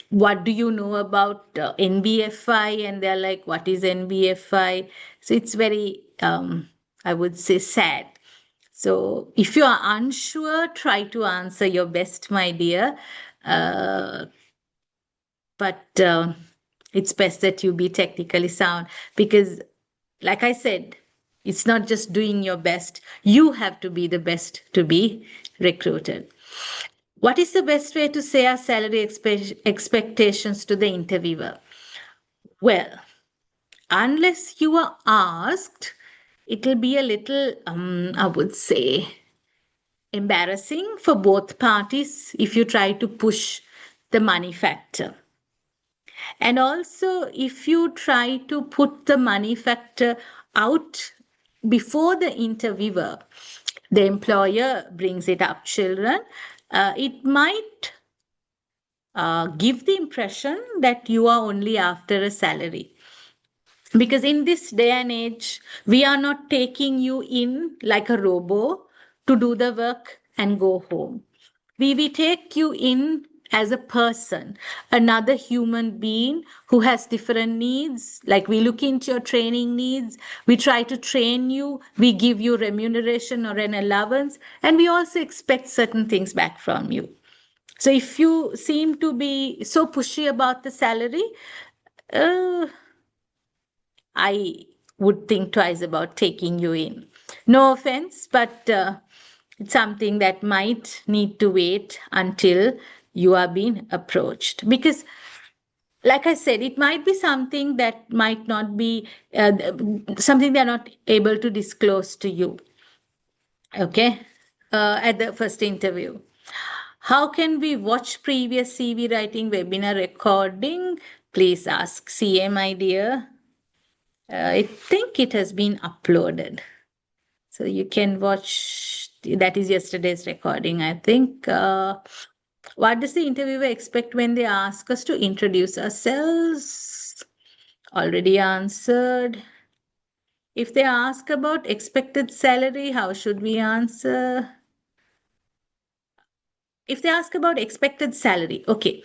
what do you know about NBFI? And they're like, what is NBFI? So it's very, I would say, sad. So if you are unsure, try to answer your best, my dear. But it's best that you be technically sound, because, like I said, it's not just doing your best. You have to be the best to be recruited. What is the best way to say our salary expectations to the interviewer? Well, unless you are asked, it'll be a little, I would say, embarrassing for both parties if you try to push the money factor. And also, if you try to put the money factor out before the interviewer, the employer brings it up, children, it might give the impression that you are only after a salary. Because in this day and age, we are not taking you in like a robo to do the work and go home. We take you in as a person, another human being who has different needs. Like, we look into your training needs, we try to train you, we give you remuneration or an allowance, and we also expect certain things back from you. So if you seem to be so pushy about the salary, I would think twice about taking you in. No offense, but it's something that might need to wait until you are being approached. Because, like I said, it might be something that might not be something they're not able to disclose to you. Okay, at the first interview. How can we watch previous CV writing webinar recording? Please ask CA, my dear. I think it has been uploaded. So you can watch, that is yesterday's recording, I think. What does the interviewer expect when they ask us to introduce ourselves? Already answered. If they ask about expected salary, how should we answer? If they ask about expected salary, okay.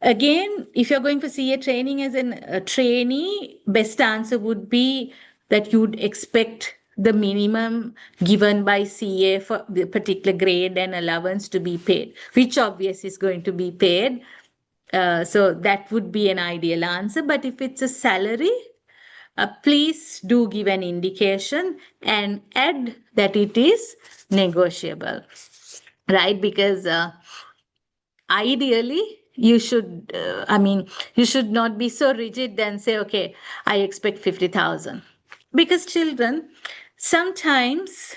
Again, if you're going for CA training as a trainee, best answer would be that you'd expect the minimum given by CA for the particular grade and allowance to be paid, which obviously is going to be paid. So that would be an ideal answer. But if it's a salary, please do give an indication and add that it is negotiable, right? Because ideally, you should, you should not be so rigid and say, okay, I expect 50,000. Because, children, sometimes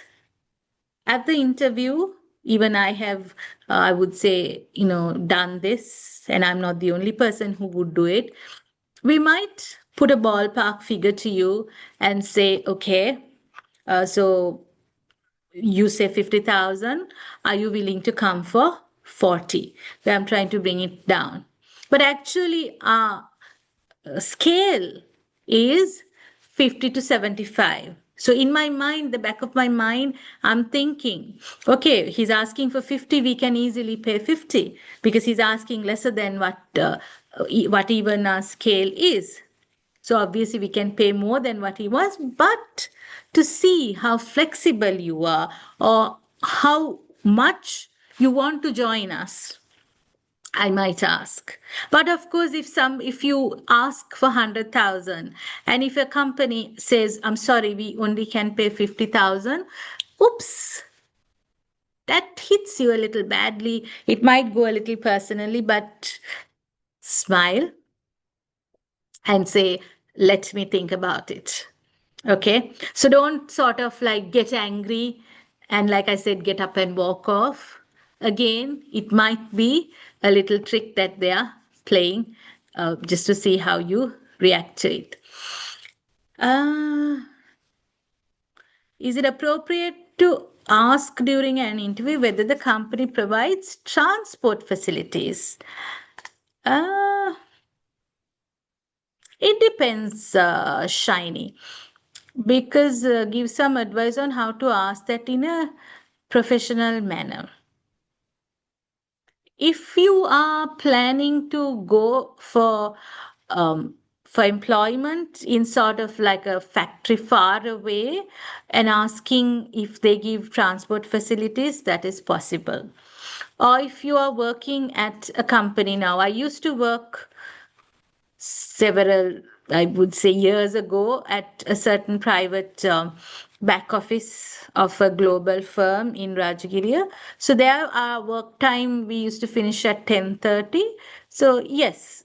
at the interview, even I have, I would say, done this, and I'm not the only person who would do it. We might put a ballpark figure to you and say, okay, so you say 50,000, are you willing to come for 40? So I'm trying to bring it down. But actually, our scale is 50 to 75. So in my mind, the back of my mind, I'm thinking, okay, he's asking for 50, we can easily pay 50 because he's asking lesser than what even our scale is. So obviously we can pay more than what he was, but to see how flexible you are or how much you want to join us, I might ask. But of course, if you ask for 100,000 and if a company says, I'm sorry, we only can pay 50,000, oops, that hits you a little badly. It might go a little personally, but smile and say, let me think about it. Okay. So don't sort of like get angry and, like I said, get up and walk off. Again, it might be a little trick that they are playing just to see how you react to it. Is it appropriate to ask during an interview whether the company provides transport facilities? Uh, it depends, Shiny, because give some advice on how to ask that in a professional manner. If you are planning to go for employment in sort of like a factory far away and asking if they give transport facilities, that is possible. Or if you are working at a company now, I used to work several, I would say, years ago at a certain private back office of a global firm in Rajagiriya. So there, our work time we used to finish at 10:30. So yes,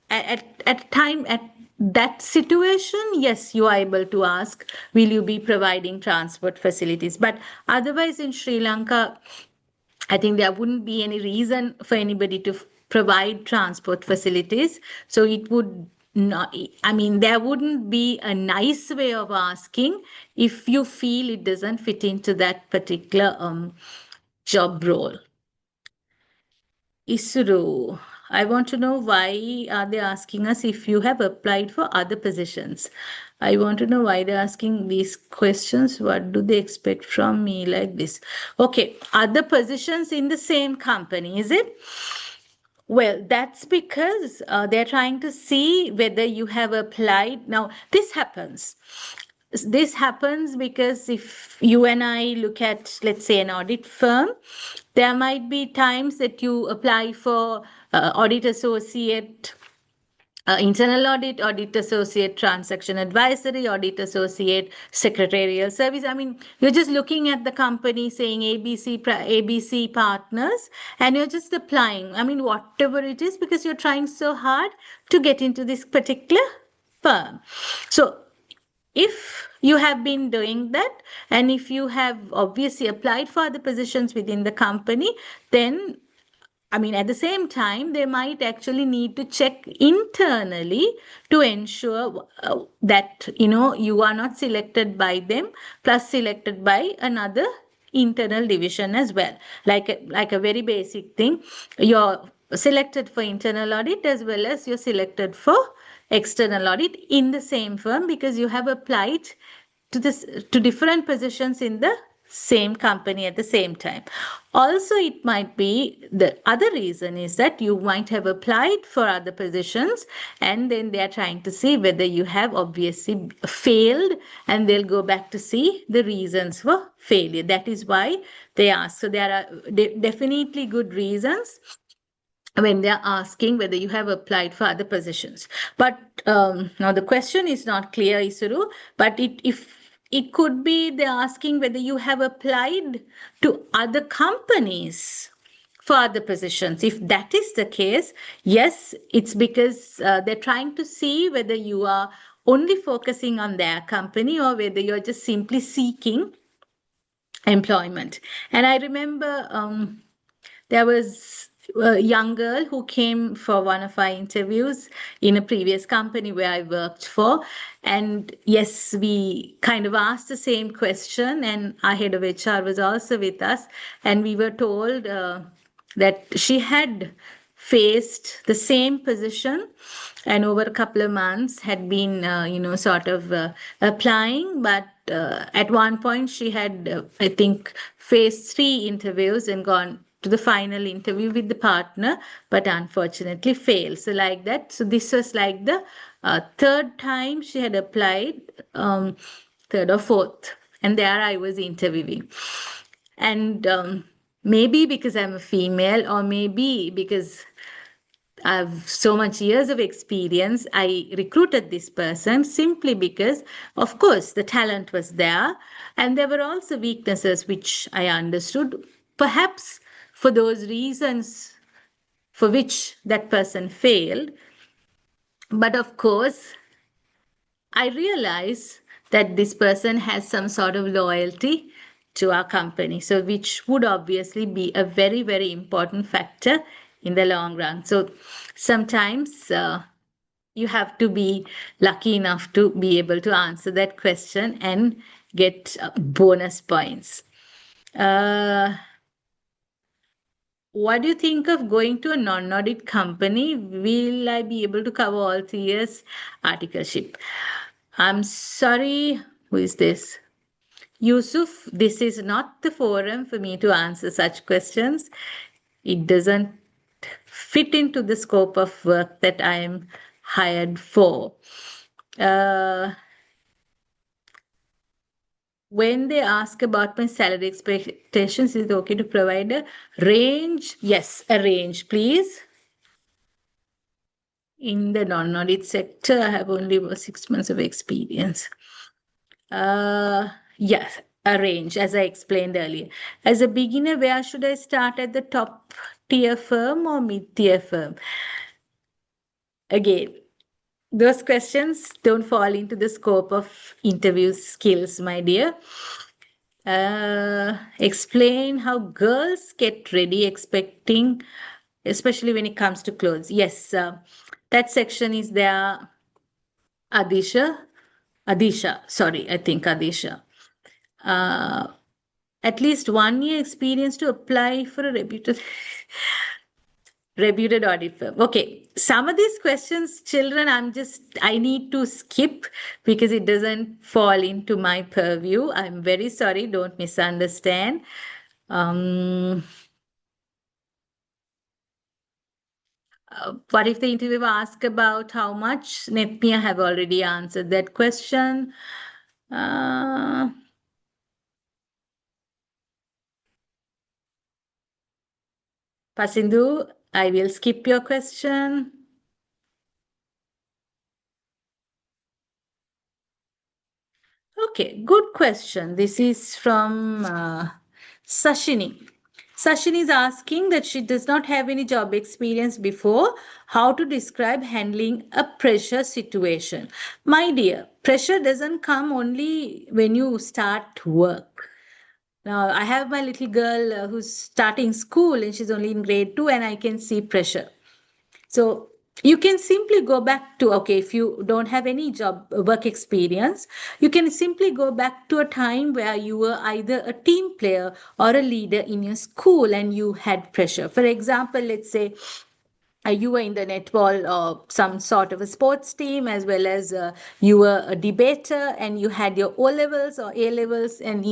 at time at that situation, yes, you are able to ask, will you be providing transport facilities? But otherwise, in Sri Lanka, I think there wouldn't be any reason for anybody to provide transport facilities. So it would not, I mean, there wouldn't be a nice way of asking if you feel it doesn't fit into that particular job role. Isuru, I want to know why are they asking us if you have applied for other positions. I want to know why they're asking these questions. What do they expect from me like this? Okay, other positions in the same company, is it? Well, that's because they're trying to see whether you have applied. Now, this happens. This happens because if you and I look at, let's say, an audit firm, there might be times that you apply for audit associate, internal audit, audit associate, transaction advisory, audit associate, secretarial service. I mean, you're just looking at the company saying ABC partners, and you're just applying. I mean, whatever it is, because you're trying so hard to get into this particular firm. So if you have been doing that, and if you have obviously applied for the positions within the company, then I mean, at the same time, they might actually need to check internally to ensure that, you are not selected by them, plus selected by another internal division as well. Like a very basic thing, you're selected for internal audit as well as you're selected for external audit in the same firm because you have applied to different positions in the same company at the same time. Also, it might be the other reason is that you might have applied for other positions and then they are trying to see whether you have obviously failed, and they'll go back to see the reasons for failure. That is why they ask. So there are definitely good reasons when they're asking whether you have applied for other positions. But now the question is not clear, Isuru, but if it could be they're asking whether you have applied to other companies for other positions. If that is the case, yes, it's because they're trying to see whether you are only focusing on their company or whether you're just simply seeking employment. And I remember there was a young girl who came for one of our interviews in a previous company where I worked for. And yes, we kind of asked the same question, and our head of HR was also with us. And we were told that she had faced the same position and over a couple of months had been sort of applying, but at one point she had I think faced 3 interviews and gone to the final interview with the partner, but unfortunately failed. So like that, so this was like the third time she had applied, third or fourth, and there I was interviewing. And maybe because I'm a female, or maybe because I've so much years of experience, I recruited this person simply because, of course, the talent was there, and there were also weaknesses which I understood. Perhaps for those reasons for which that person failed. But of course, I realize that this person has some sort of loyalty to our company, so which would obviously be a very, very important factor in the long run. So sometimes you have to be lucky enough to be able to answer that question and get bonus points. What do you think of going to a non-audit company? Will I be able to cover all 3 years articleship? I'm sorry, who is this? Yusuf, this is not the forum for me to answer such questions. It doesn't fit into the scope of work that I am hired for. When they ask about my salary expectations, is it okay to provide a range? Yes, a range, please. In the non-audit sector, I have only about 6 months of experience. Yes, a range, as I explained earlier. As a beginner, where should I start, at the top tier firm or mid-tier firm? Again, those questions don't fall into the scope of interview skills, my dear. Explain how girls get ready expecting, especially when it comes to clothes. Yes, that section is there. Adisha, sorry, I think Adisha. At least 1 year experience to apply for a reputed audit firm. Okay, some of these questions, children, I need to skip because it doesn't fall into my purview. I'm very sorry, don't misunderstand. What if the interviewer asks about how much? Netmia have already answered that question. Pasindu, I will skip your question. Okay, good question. This is from Sashini. Sashini is asking that she does not have any job experience before. How to describe handling a pressure situation? My dear, pressure doesn't come only when you start work. Now, I have my little girl who's starting school and she's only in grade 2, and I can see pressure. So you can simply go back to, okay, if you don't have any job work experience, you can simply go back to a time where you were either a team player or a leader in your school and you had pressure. For example, let's say you were in the netball or some sort of a sports team, as well as you were a debater and you had your O levels or A levels, and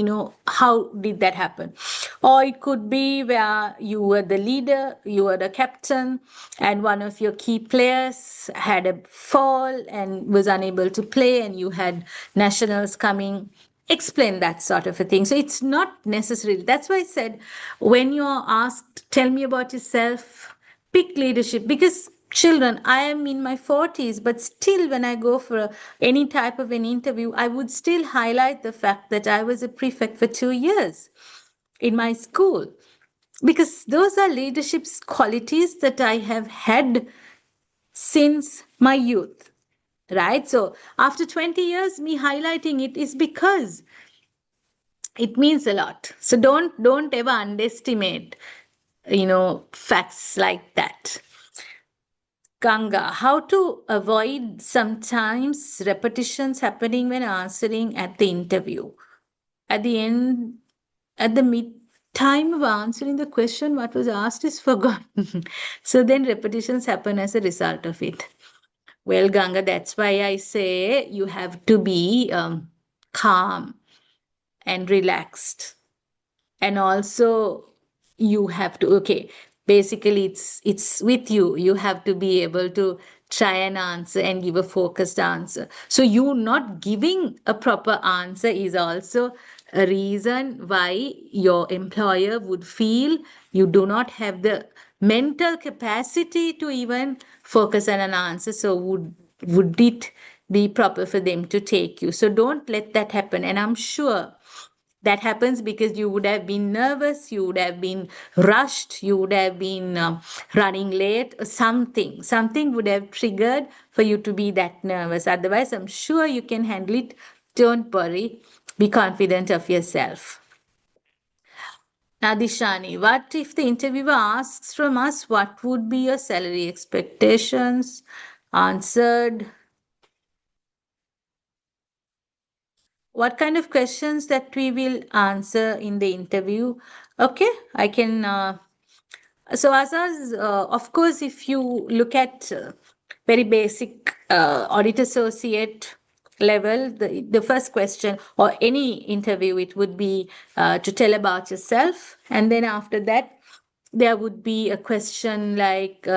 how did that happen? Or it could be where you were the leader, you were the captain, and one of your key players had a fall and was unable to play, and you had nationals coming. Explain that sort of a thing. So it's not necessarily, that's why I said, when you're asked, tell me about yourself, pick leadership. Because children, I am in my 40s, but still when I go for any type of an interview, I would still highlight the fact that I was a prefect for 2 years in my school, because those are leadership qualities that I have had since my youth, right? So after 20 years, me highlighting it is because It means a lot. So don't ever underestimate, facts like that. Ganga, how to avoid sometimes repetitions happening when answering at the interview. At the end, at the mid time of answering the question, what was asked is forgotten. So then repetitions happen as a result of it. Well, Ganga, that's why I say you have to be calm and relaxed, and also you have to, okay, basically it's with you. You have to be able to try and answer and give a focused answer. So you not giving a proper answer is also a reason why your employer would feel you do not have the mental capacity to even focus on an answer. So would it be proper for them to take you? So don't let that happen. And I'm sure that happens because you would have been nervous, you would have been rushed, you would have been running late, something would have triggered for you to be that nervous. Otherwise, I'm sure you can handle it. Don't worry, be confident of yourself. Now, Dishani, what if the interviewer asks from us what would be your salary expectations? Answered, what kind of questions that we will answer in the interview? Okay, I can. So, Azaz, of course, if you look at very basic audit associate level, the first question or any interview, it would be to tell about yourself. And then after that, there would be a question like,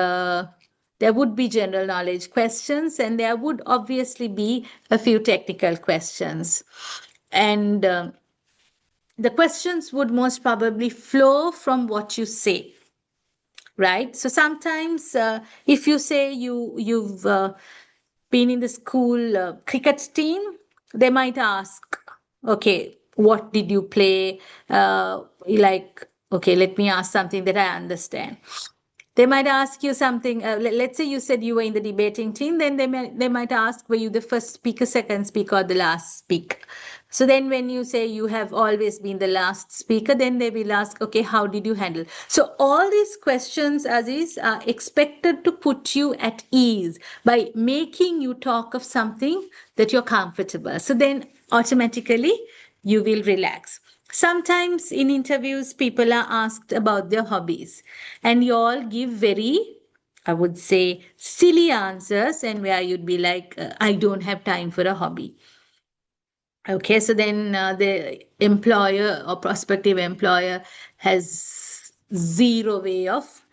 there would be general knowledge questions, and there would obviously be a few technical questions. And the questions would most probably flow from what you say, right? So sometimes, if you say you've been in the school cricket team, they might ask, okay, what did you play? Like, okay, let me ask something that I understand. They might ask you something. Let's say you said you were in the debating team. Then they might ask, were you the first speaker, second speaker, or the last speaker? So then when you say you have always been the last speaker, then they will ask, okay, how did you handle? So all these questions, Aziz, are expected to put you at ease by making you talk of something that you're comfortable. So then automatically you will relax. Sometimes in interviews, people are asked about their hobbies, and you all give very, I would say, silly answers, and where you'd be like, I don't have time for a hobby. Okay, so then the employer or prospective employer has zero way of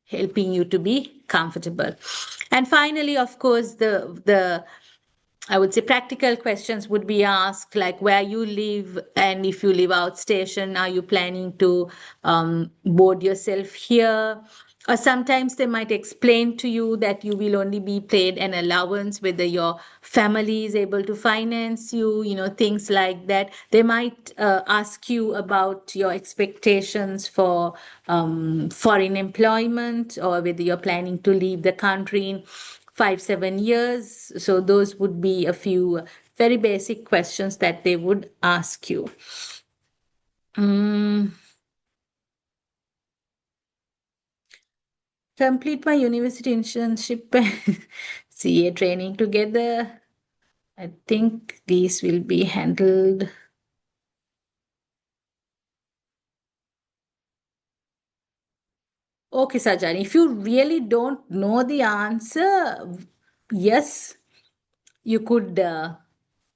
helping you to be comfortable. And finally, of course, the I would say practical questions would be asked, like where you live, and if you live outstation, are you planning to board yourself here? Or sometimes they might explain to you that you will only be paid an allowance, whether your family is able to finance you, things like that. They might ask you about your expectations for foreign employment, or whether you're planning to leave the country in 5-7 years. So those would be a few very basic questions that they would ask you. Mm, complete my university internship CA training together. I think these will be handled. Okay, Sajani, if you really don't know the answer, yes, you could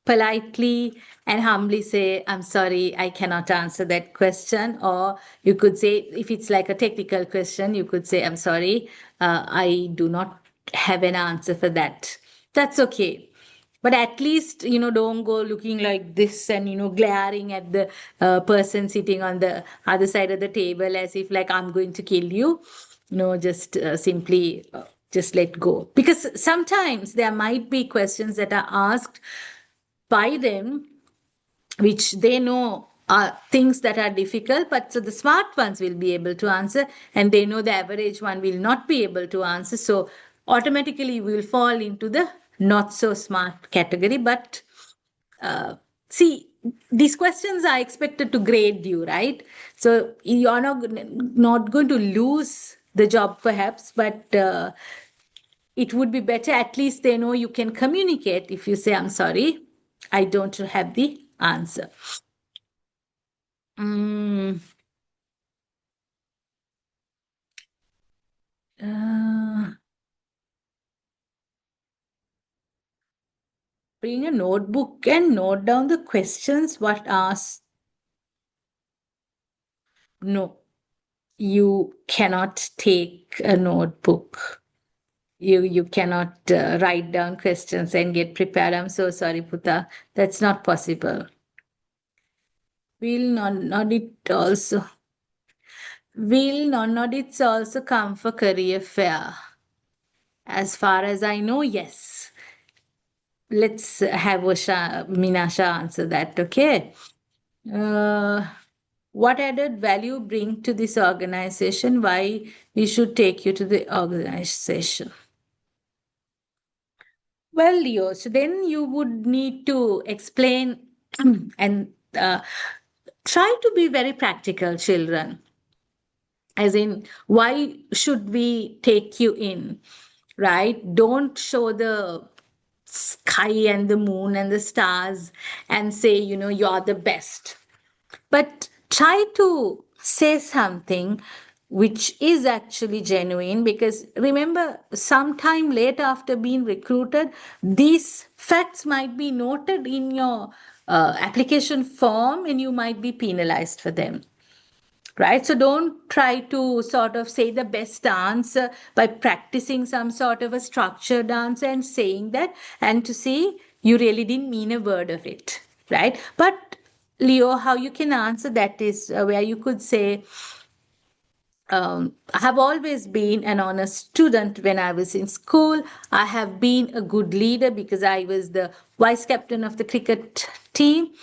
politely and humbly say, I'm sorry, I cannot answer that question. Or you could say, if it's like a technical question, you could say, I'm sorry, I do not have an answer for that. That's okay. But at least, don't go looking like this and, glaring at the person sitting on the other side of the table as if like I'm going to kill you. No, just simply just let go. Because sometimes there might be questions that are asked by them, which they know are things that are difficult, but so the smart ones will be able to answer, and they know the average one will not be able to answer. So automatically we will fall into the not so smart category. But uh, see, these questions are expected to grade you, right? So you're not going to lose the job perhaps, but it would be better, at least they know you can communicate if you say, I'm sorry, I don't have the answer. Mm, uh, bring a notebook and note down the questions what asked. No, you cannot take a notebook. You cannot write down questions and get prepared. I'm so sorry, Puta. That's not possible. Will non it also will non it's also come for career fair? As far as I know, yes. Let's have Minasha answer that, okay? Uh, what added value bring to this organization? Why we should take you to the organization? Well, Leo, so then you would need to explain and try to be very practical, children. As in, why should we take you in? Right? Don't show the sky and the moon and the stars and say, you're the best. But try to say something which is actually genuine, because remember, sometime later after being recruited, these facts might be noted in your application form and you might be penalized for them. Right? So don't try to sort of say the best answer by practicing some sort of a structured answer and saying that, and to see you really didn't mean a word of it. Right? But Leo, how you can answer that is where you could say, I have always been an honest student when I was in school. I have been a good leader because I was the vice captain of the cricket team,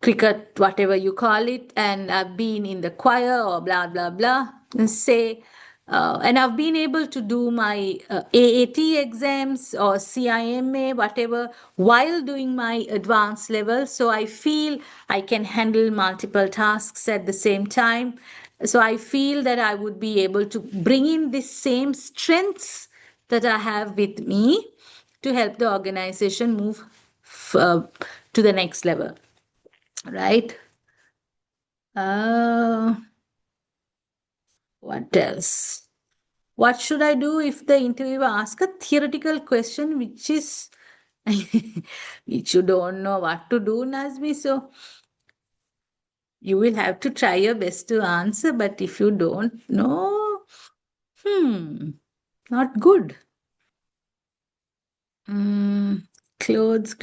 cricket, whatever you call it, and I've been in the choir or blah, blah, blah. And say, and I've been able to do my AAT exams or CIMA, whatever, while doing my advanced level. So I feel I can handle multiple tasks at the same time. So I feel that I would be able to bring in the same strengths that I have with me to help the organization move uh, to the next level, right? Uh, what else? What should I do if the interviewer asks a theoretical question which is which you don't know what to do, Nazmi? So you will have to try your best to answer, but if you don't know, not good. Mm, clothes.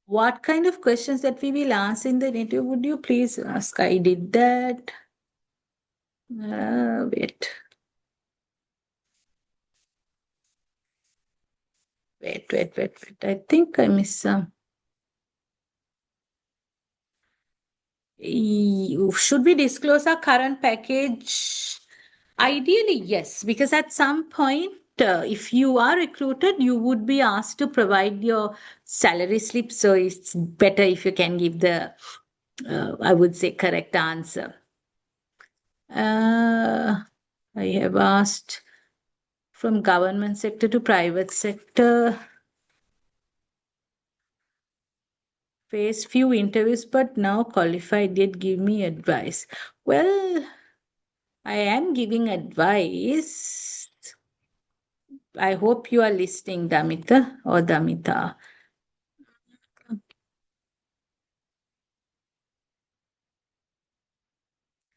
What kind of questions that we will answer in the interview? Would you please ask? I did that. Wait. I think I missed some. Should we disclose our current package? Ideally, yes, because at some point, if you are recruited, you would be asked to provide your salary slip. So it's better if you can give the, I would say, correct answer. I have asked from government sector to private sector. Faced few interviews, but now qualified. Did give me advice. Well, I am giving advice. I hope you are listening, Damita or Damita.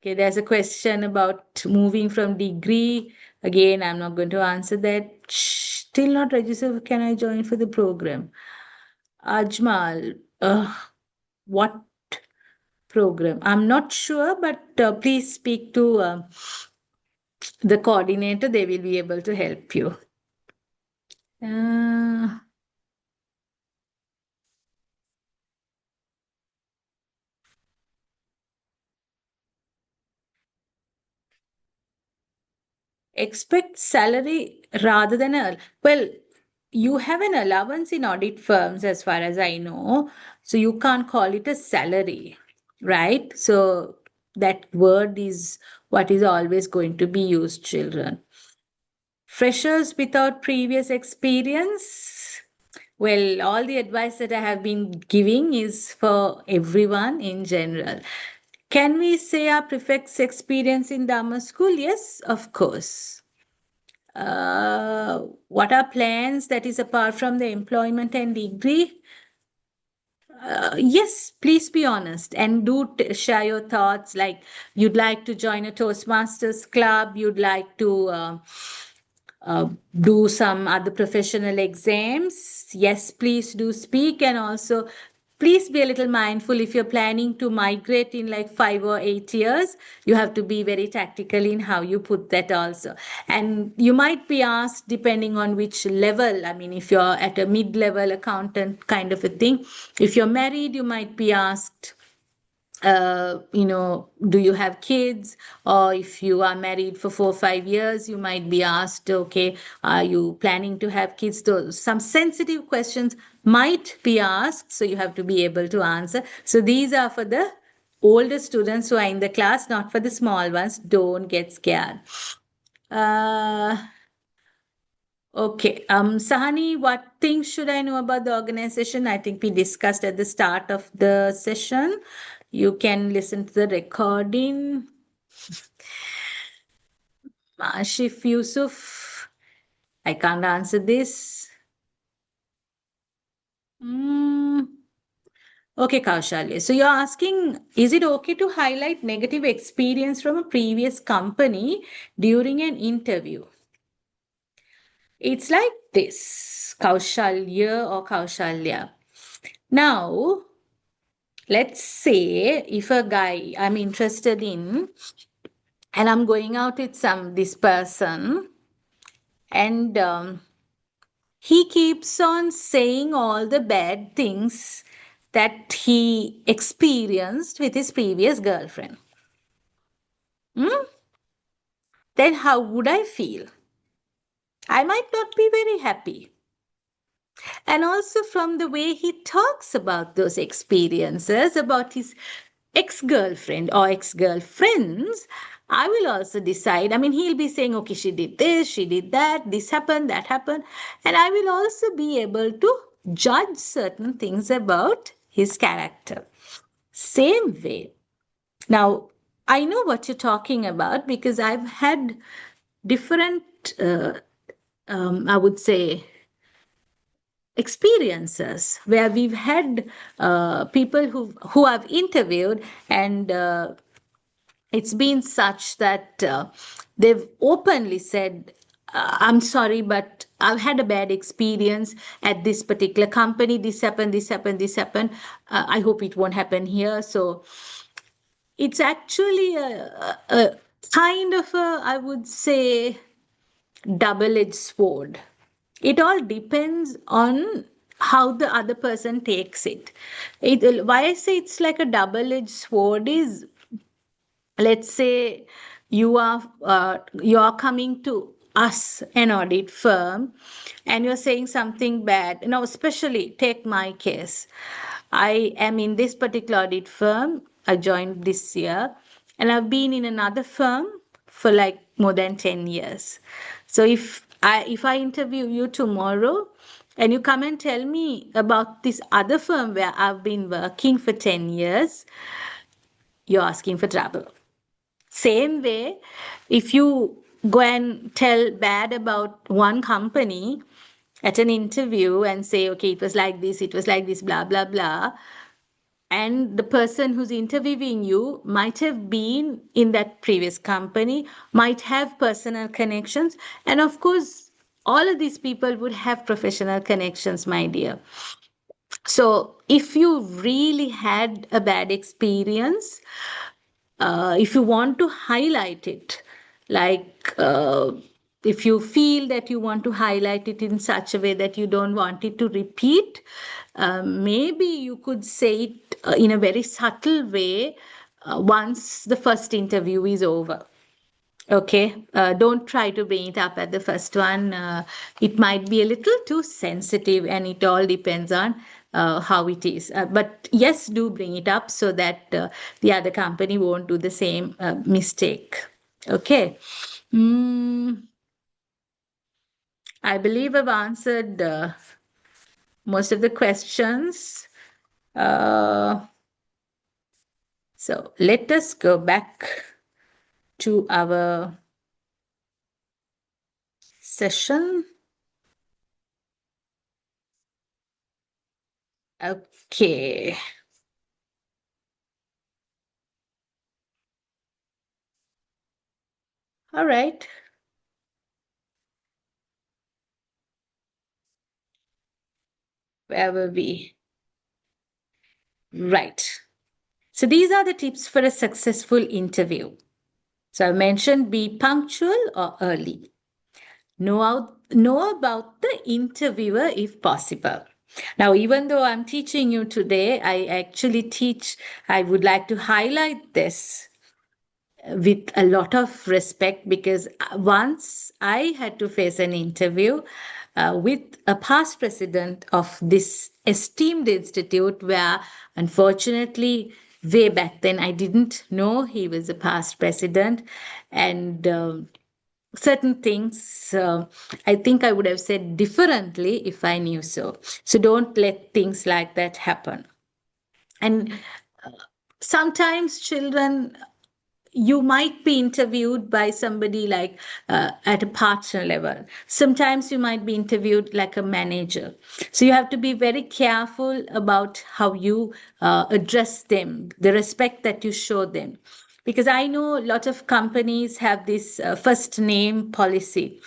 Okay, there's a question about moving from degree. Again, I'm not going to answer that. Still not registered. Can I join for the program? Ajmal, what program? I'm not sure, but please speak to the coordinator. They will be able to help you. Uh, expect salary rather than earn. Well, you have an allowance in audit firms, as far as I know. So you can't call it a salary, right? So that word is what is always going to be used, children. Freshers without previous experience. Well, all the advice that I have been giving is for everyone in general. Can we say our prefect's experience in Dharma school? Yes, of course. What are plans that is apart from the employment and degree? Yes, please be honest and do share your thoughts. Like you'd like to join a Toastmasters club, you'd like to uh, do some other professional exams. Yes, please do speak. And also, please be a little mindful if you're planning to migrate in like 5 or 8 years. You have to be very tactical in how you put that also. And you might be asked, depending on which level. I mean, if you're at a mid level accountant kind of a thing, if you're married, you might be asked, do you have kids? Or if you are married for 4 or 5 years, you might be asked, okay, are you planning to have kids? So some sensitive questions might be asked, so you have to be able to answer. So these are for the older students who are in the class, not for the small ones. Don't get scared. Uh, Okay. Sahani, what things should I know about the organization? I think we discussed at the start of the session. You can listen to the recording. Ashif Yusuf, I can't answer this. Mm. Okay, Kaushalya. So you're asking, is it okay to highlight negative experience from a previous company during an interview? It's like this, Kaushalya or Kaushalya. Now, let's say if a guy I'm interested in and I'm going out with this person, and he keeps on saying all the bad things that he experienced with his previous girlfriend. Then how would I feel? I might not be very happy. And also from the way he talks about those experiences, about his ex-girlfriend or ex-girlfriends, I will also decide. I mean, he'll be saying, okay, she did this, she did that, this happened, that happened. And I will also be able to judge certain things about his character. Same way. Now, I know what you're talking about because I've had different, I would say, experiences where we've had people who I've interviewed, and it's been such that they've openly said, I'm sorry, but I've had a bad experience at this particular company. This happened, this happened, this happened. I hope it won't happen here. So it's actually a kind of a, I would say, double-edged sword. It all depends on how the other person takes it. Why I say it's like a double-edged sword is, let's say you are coming to us, an audit firm, and you're saying something bad. Now, especially take my case. I am in this particular audit firm. I joined this year, and I've been in another firm for like more than 10 years. So if I interview you tomorrow and you come and tell me about this other firm where I've been working for 10 years, you're asking for trouble. Same way, if you go and tell bad about one company at an interview and say, okay, it was like this, blah, blah, blah, and the person who's interviewing you might have been in that previous company, might have personal connections, and of course, all of these people would have professional connections, my dear. So if you really had a bad experience, if you want to highlight it, like if you feel that you want to highlight it in such a way that you don't want it to repeat, maybe you could say it in a very subtle way once the first interview is over. Okay, don't try to bring it up at the first one. It might be a little too sensitive, and it all depends on how it is. But yes, do bring it up so that the other company won't do the same mistake. Okay. Mm, I believe I've answered most of the questions. Uh, so let us go back to our session. Okay. All right. Where were we? Right. So these are the tips for a successful interview. So I mentioned be punctual or early. Know about the interviewer if possible. Now, even though I'm teaching you today, I would like to highlight this with a lot of respect because once I had to face an interview with a past president of this esteemed institute, where unfortunately, way back then, I didn't know he was a past president. And certain things I think I would have said differently if I knew so. So don't let things like that happen. And sometimes children, you might be interviewed by somebody like at a partner level. Sometimes you might be interviewed like a manager. So you have to be very careful about how you address them, the respect that you show them. Because I know a lot of companies have this first name policy.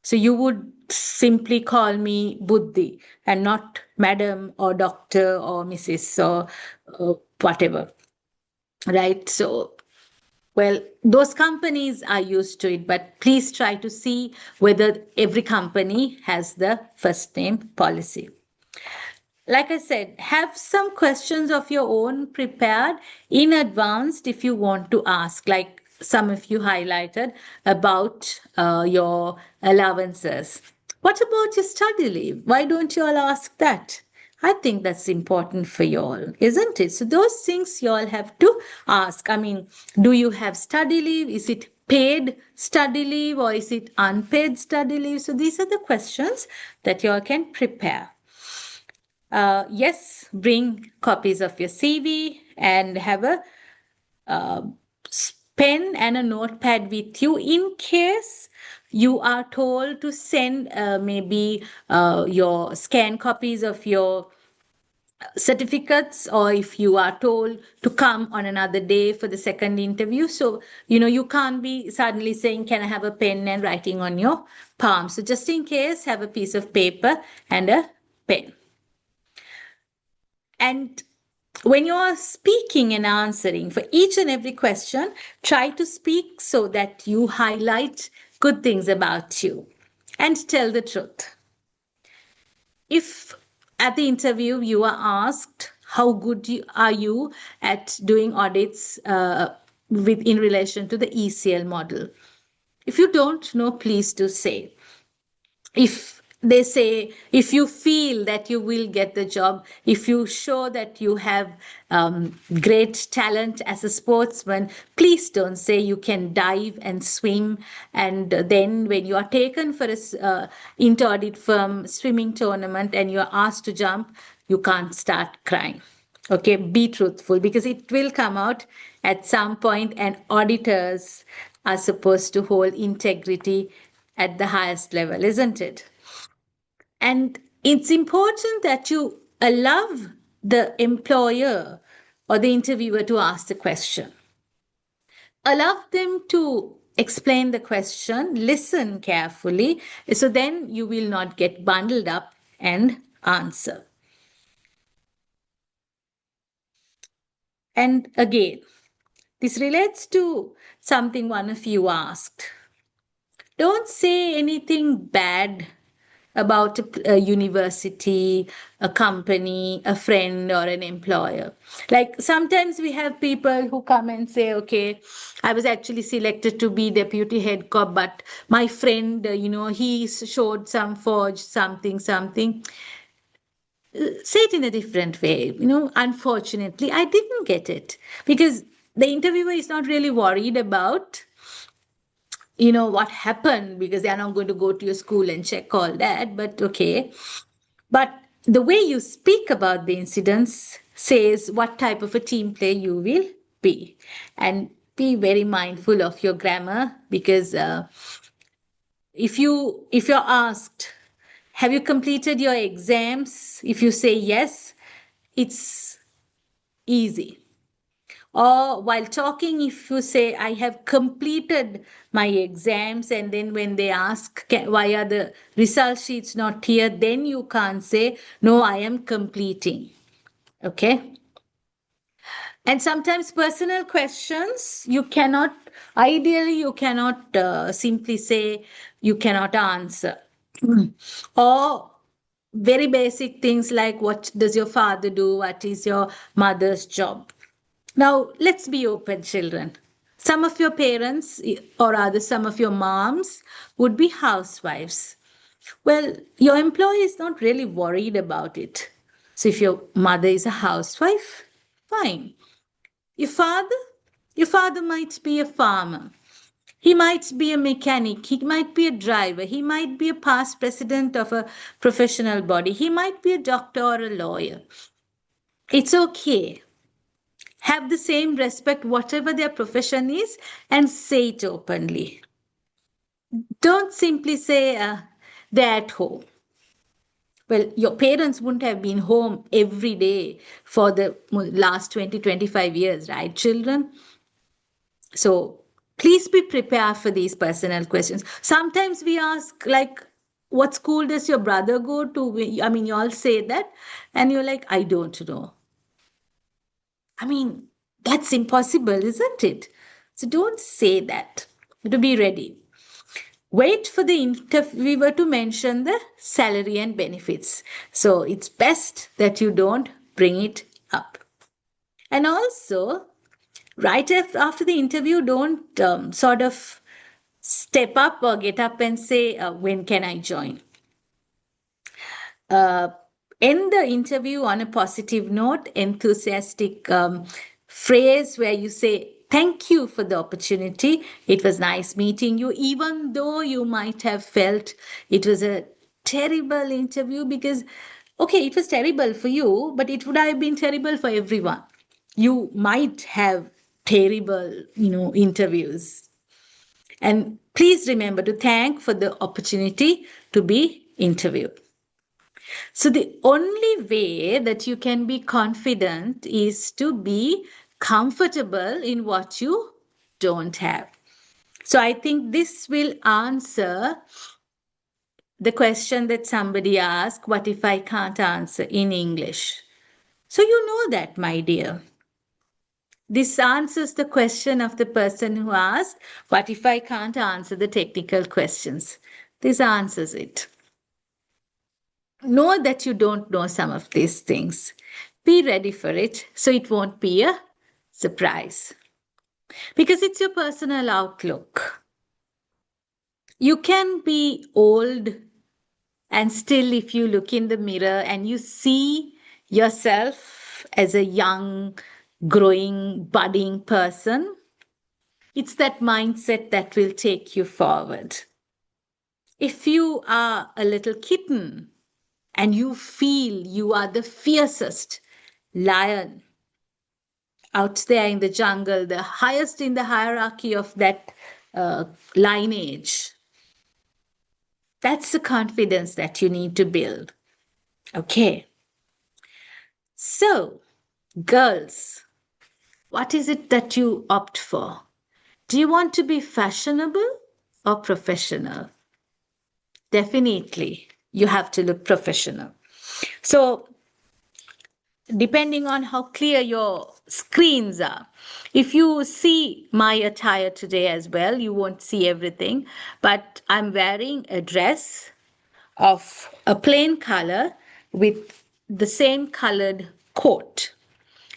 So you would simply call me Buddhi and not madam or doctor or Mrs. or whatever. Right. So well, those companies are used to it, but please try to see whether every company has the first name policy. Like I said, have some questions of your own prepared in advance if you want to ask, like some of you highlighted about your allowances. What about your study leave? Why don't you all ask that? I think that's important for you all, isn't it? So those things you all have to ask. I mean, do you have study leave? Is it paid study leave or is it unpaid study leave? So these are the questions that you all can prepare. Yes, bring copies of your CV and have a uh, pen and a notepad with you in case you are told to send maybe your scan copies of your certificates, or if you are told to come on another day for the second interview. So, you can't be suddenly saying, can I have a pen and writing on your palm? So, just in case, have a piece of paper and a pen. And when you are speaking and answering for each and every question, try to speak so that you highlight good things about you and tell the truth. If at the interview you are asked how good are you at doing audits with in relation to the ECL model, if you don't know, please do say. If they say, if you feel that you will get the job, if you show that you have great talent as a sportsman, please don't say you can dive and swim, and then when you are taken for a inter audit firm swimming tournament and you are asked to jump, you can't start crying. Okay, be truthful because it will come out at some point, and auditors are supposed to hold integrity at the highest level, isn't it? And it's important that you allow the employer or the interviewer to ask the question. Allow them to explain the question, listen carefully, so then you will not get bundled up and answer. And again, this relates to something one of you asked. Don't say anything bad about a university, a company, a friend, or an employer. Like sometimes we have people who come and say, okay, I was actually selected to be deputy head cop, but my friend, he showed some forged something. Say it in a different way. Unfortunately, I didn't get it because the interviewer is not really worried about what happened, because they are not going to go to your school and check all that. But okay, but the way you speak about the incidents says what type of a team player you will be. And be very mindful of your grammar, because if you're asked, have you completed your exams, if you say yes, it's easy. Or while talking, if you say, I have completed my exams, and then when they ask, why are the result sheets not here, then you can't say, no, I am completing. Okay. And sometimes personal questions, ideally, you cannot simply say you cannot answer. Or very basic things like, what does your father do? What is your mother's job? Now, let's be open, children. Some of your parents, or rather, some of your moms, would be housewives. Well, your employer is not really worried about it. So, if your mother is a housewife, fine. Your father? Your father might be a farmer. He might be a mechanic. He might be a driver. He might be a past president of a professional body. He might be a doctor or a lawyer. It's okay. Have the same respect, whatever their profession is, and say it openly. Don't simply say they're at home. Well, your parents wouldn't have been home every day for the last 20, 25 years, right, children? So please be prepared for these personal questions. Sometimes we ask, like, what school does your brother go to? I mean, you all say that, and you're like, I don't know. I mean, that's impossible, isn't it? So don't say that. To be ready. Wait for the interviewer to mention the salary and benefits. So it's best that you don't bring it up. And also, right after the interview, don't sort of step up or get up and say, when can I join? Uh, End the interview on a positive note, enthusiastic phrase where you say, thank you for the opportunity. It was nice meeting you, even though you might have felt it was a terrible interview because, okay, it was terrible for you, but it would have been terrible for everyone. You might have terrible, interviews. And please remember to thank for the opportunity to be interviewed. So, the only way that you can be confident is to be comfortable in what you don't have. So, I think this will answer the question that somebody asked, what if I can't answer in English? So, you know that, my dear. This answers the question of the person who asked, what if I can't answer the technical questions? This answers it. Know that you don't know some of these things. Be ready for it so it won't be a surprise. Because it's your personal outlook. You can be old, and still, if you look in the mirror and you see yourself as a young, growing, budding person, it's that mindset that will take you forward. If you are a little kitten and you feel you are the fiercest lion out there in the jungle, the highest in the hierarchy of that lineage, that's the confidence that you need to build. Okay. So, girls, what is it that you opt for? Do you want to be fashionable or professional? Definitely, you have to look professional. So, depending on how clear your screens are, if you see my attire today as well, you won't see everything, but I'm wearing a dress, of a plain color with the same colored coat.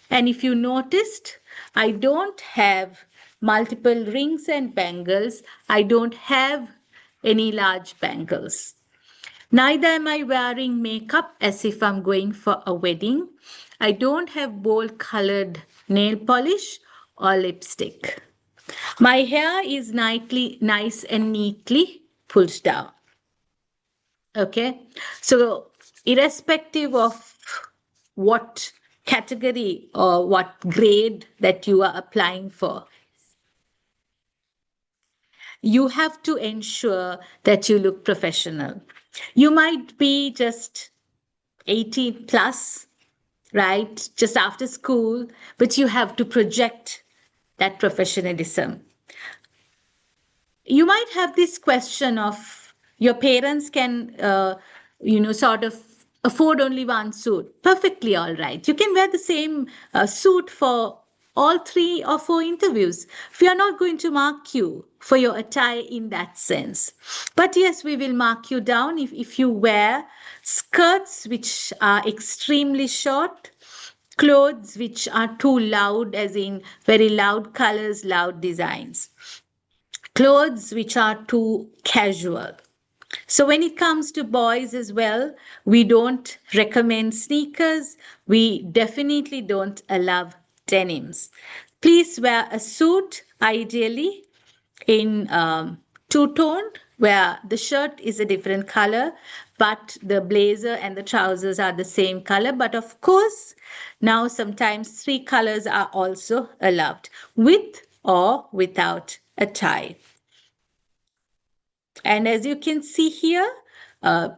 And if you noticed, I don't have multiple rings and bangles. I don't have any large bangles. Neither am I wearing makeup as if I'm going for a wedding. I don't have bold colored nail polish or lipstick. My hair is nice and neatly pulled down. Okay, so irrespective of what category or what grade that you are applying for, you have to ensure that you look professional. You might be just 18 plus, right? Just after school, but you have to project that professionalism. You might have this question of your parents can, sort of afford only one suit. Perfectly all right. You can wear the same suit for all 3 or 4 interviews. We are not going to mark you for your attire in that sense. But yes, we will mark you down if you wear skirts which are extremely short, clothes which are too loud, as in very loud colors, loud designs, clothes which are too casual. So when it comes to boys as well, we don't recommend sneakers. We definitely don't allow denims. Please wear a suit, ideally in two-tone, where the shirt is a different color, but the blazer and the trousers are the same color. But of course, now sometimes 3 colors are also allowed, with or without a tie. And as you can see here,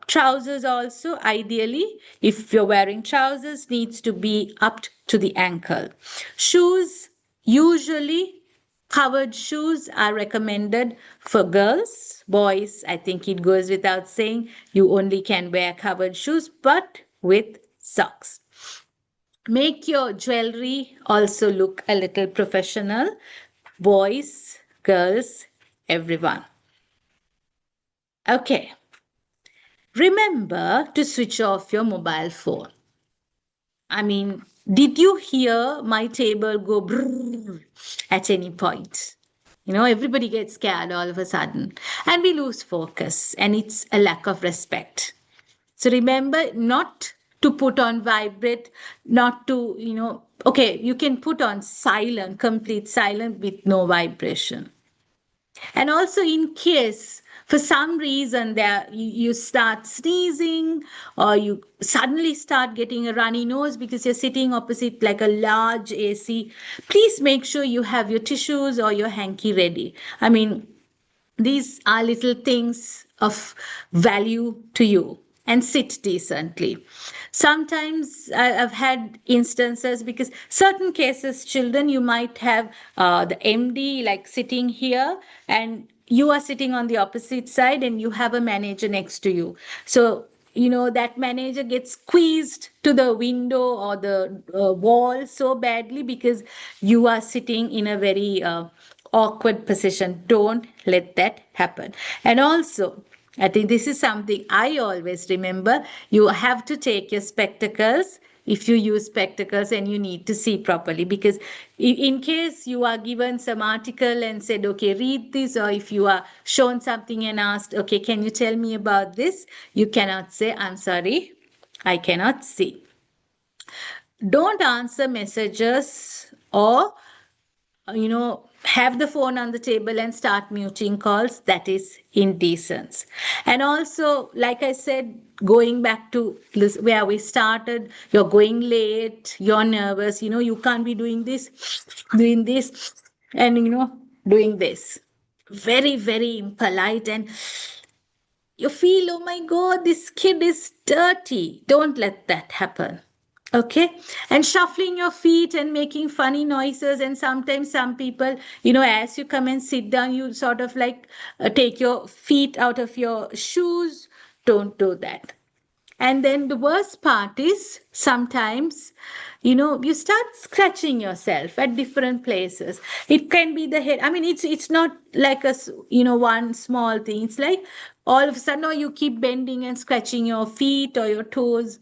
trousers also, ideally, if you're wearing trousers, needs to be up to the ankle. Shoes, usually covered shoes are recommended for girls. Boys, I think it goes without saying, you only can wear covered shoes, but with socks. Make your jewelry also look a little professional. Boys, girls, everyone. Okay. Remember to switch off your mobile phone. I mean, did you hear my table go brrr at any point? Everybody gets scared all of a sudden and we lose focus, and it's a lack of respect. So remember not to put on vibrate, not to, okay, you can put on silent, complete silent with no vibration. And also, in case for some reason there you start sneezing, or you suddenly start getting a runny nose because you're sitting opposite like a large AC, please make sure you have your tissues or your hanky ready. I mean, these are little things of value to you, and sit decently. Sometimes I've had instances, because certain cases, children, you might have the MD like sitting here and you are sitting on the opposite side and you have a manager next to you. So, that manager gets squeezed to the window or the wall so badly because you are sitting in a very awkward position. Don't let that happen. And also, I think this is something I always remember. You have to take your spectacles if you use spectacles and you need to see properly, because in case you are given some article and said, okay, read this, or if you are shown something and asked, okay, can you tell me about this? You cannot say, I'm sorry, I cannot see. Don't answer messages or have the phone on the table and start muting calls. That is indecent. And also, like I said, going back to where we started, you're going late, you're nervous, you can't be doing this, and doing this. Very, very impolite, and you feel, oh my God, this kid is dirty. Don't let that happen. Okay. And shuffling your feet and making funny noises. And sometimes some people, as you come and sit down, you sort of like take your feet out of your shoes. Don't do that. And then the worst part is sometimes, you start scratching yourself at different places. It can be the head. I mean, it's not like one small thing. It's like all of a sudden, you keep bending and scratching your feet or your toes.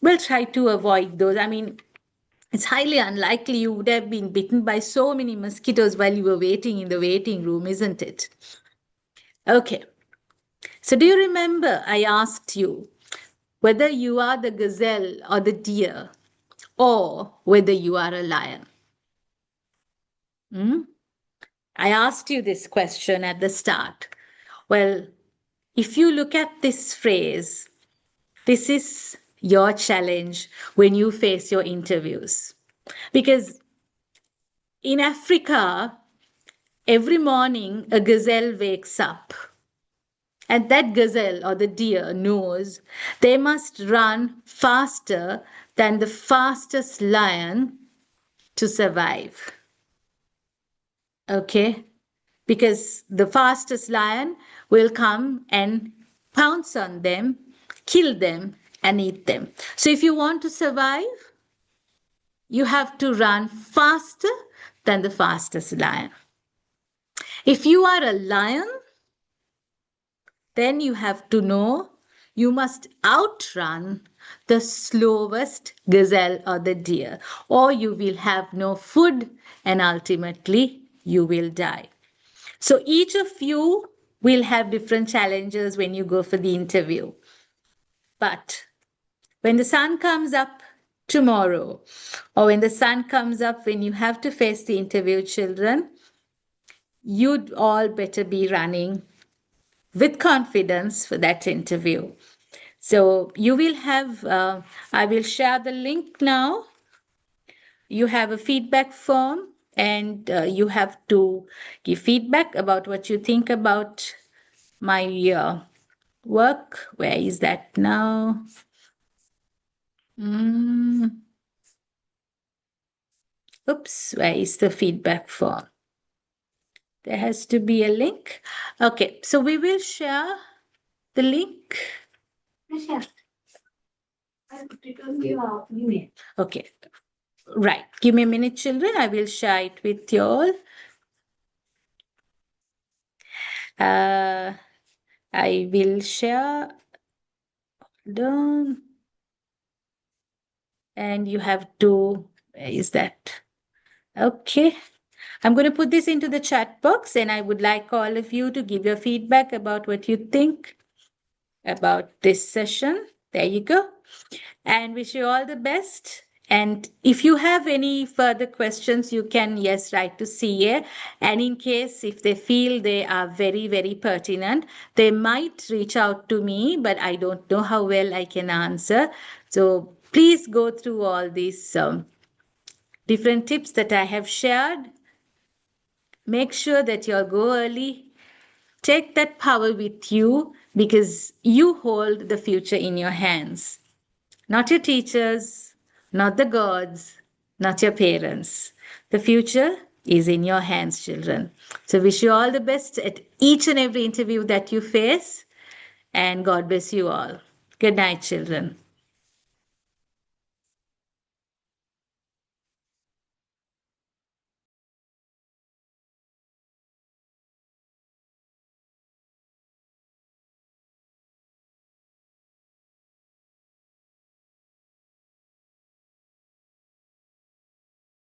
Well, try to avoid those. I mean, it's highly unlikely you would have been bitten by so many mosquitoes while you were waiting in the waiting room, isn't it? Okay. So, do you remember I asked you whether you are the gazelle or the deer, or whether you are a lion? Hmm? I asked you this question at the start. Well, if you look at this phrase, this is your challenge when you face your interviews. Because in Africa, every morning a gazelle wakes up, and that gazelle or the deer knows they must run faster than the fastest lion to survive. Okay? Because the fastest lion will come and pounce on them, kill them, and eat them. So if you want to survive, you have to run faster than the fastest lion. If you are a lion, then you have to know you must outrun the slowest gazelle or the deer, or you will have no food and ultimately you will die. So each of you will have different challenges when you go for the interview. But when the sun comes up tomorrow, or when the sun comes up when you have to face the interview, children, you'd all better be running with confidence for that interview. So you will have, I will share the link now. You have a feedback form, and you have to give feedback about what you think about my work. Where is that now? Oops, where is the feedback form? There has to be a link. Okay, so we will share the link. Okay, right. Give me a minute, children. I will share it with you all. I will share. Done. And you have to, where is that? Okay. I'm going to put this into the chat box, and I would like all of you to give your feedback about what you think about this session. There you go. And wish you all the best. And if you have any further questions, you can, yes, write to CA. And in case if they feel they are very, very pertinent, they might reach out to me, but I don't know how well I can answer. So please go through all these different tips that I have shared. Make sure that you'll go early. Take that power with you, because you hold the future in your hands. Not your teachers, not the gods, not your parents. The future is in your hands, children. So wish you all the best at each and every interview that you face, and God bless you all. Good night, children.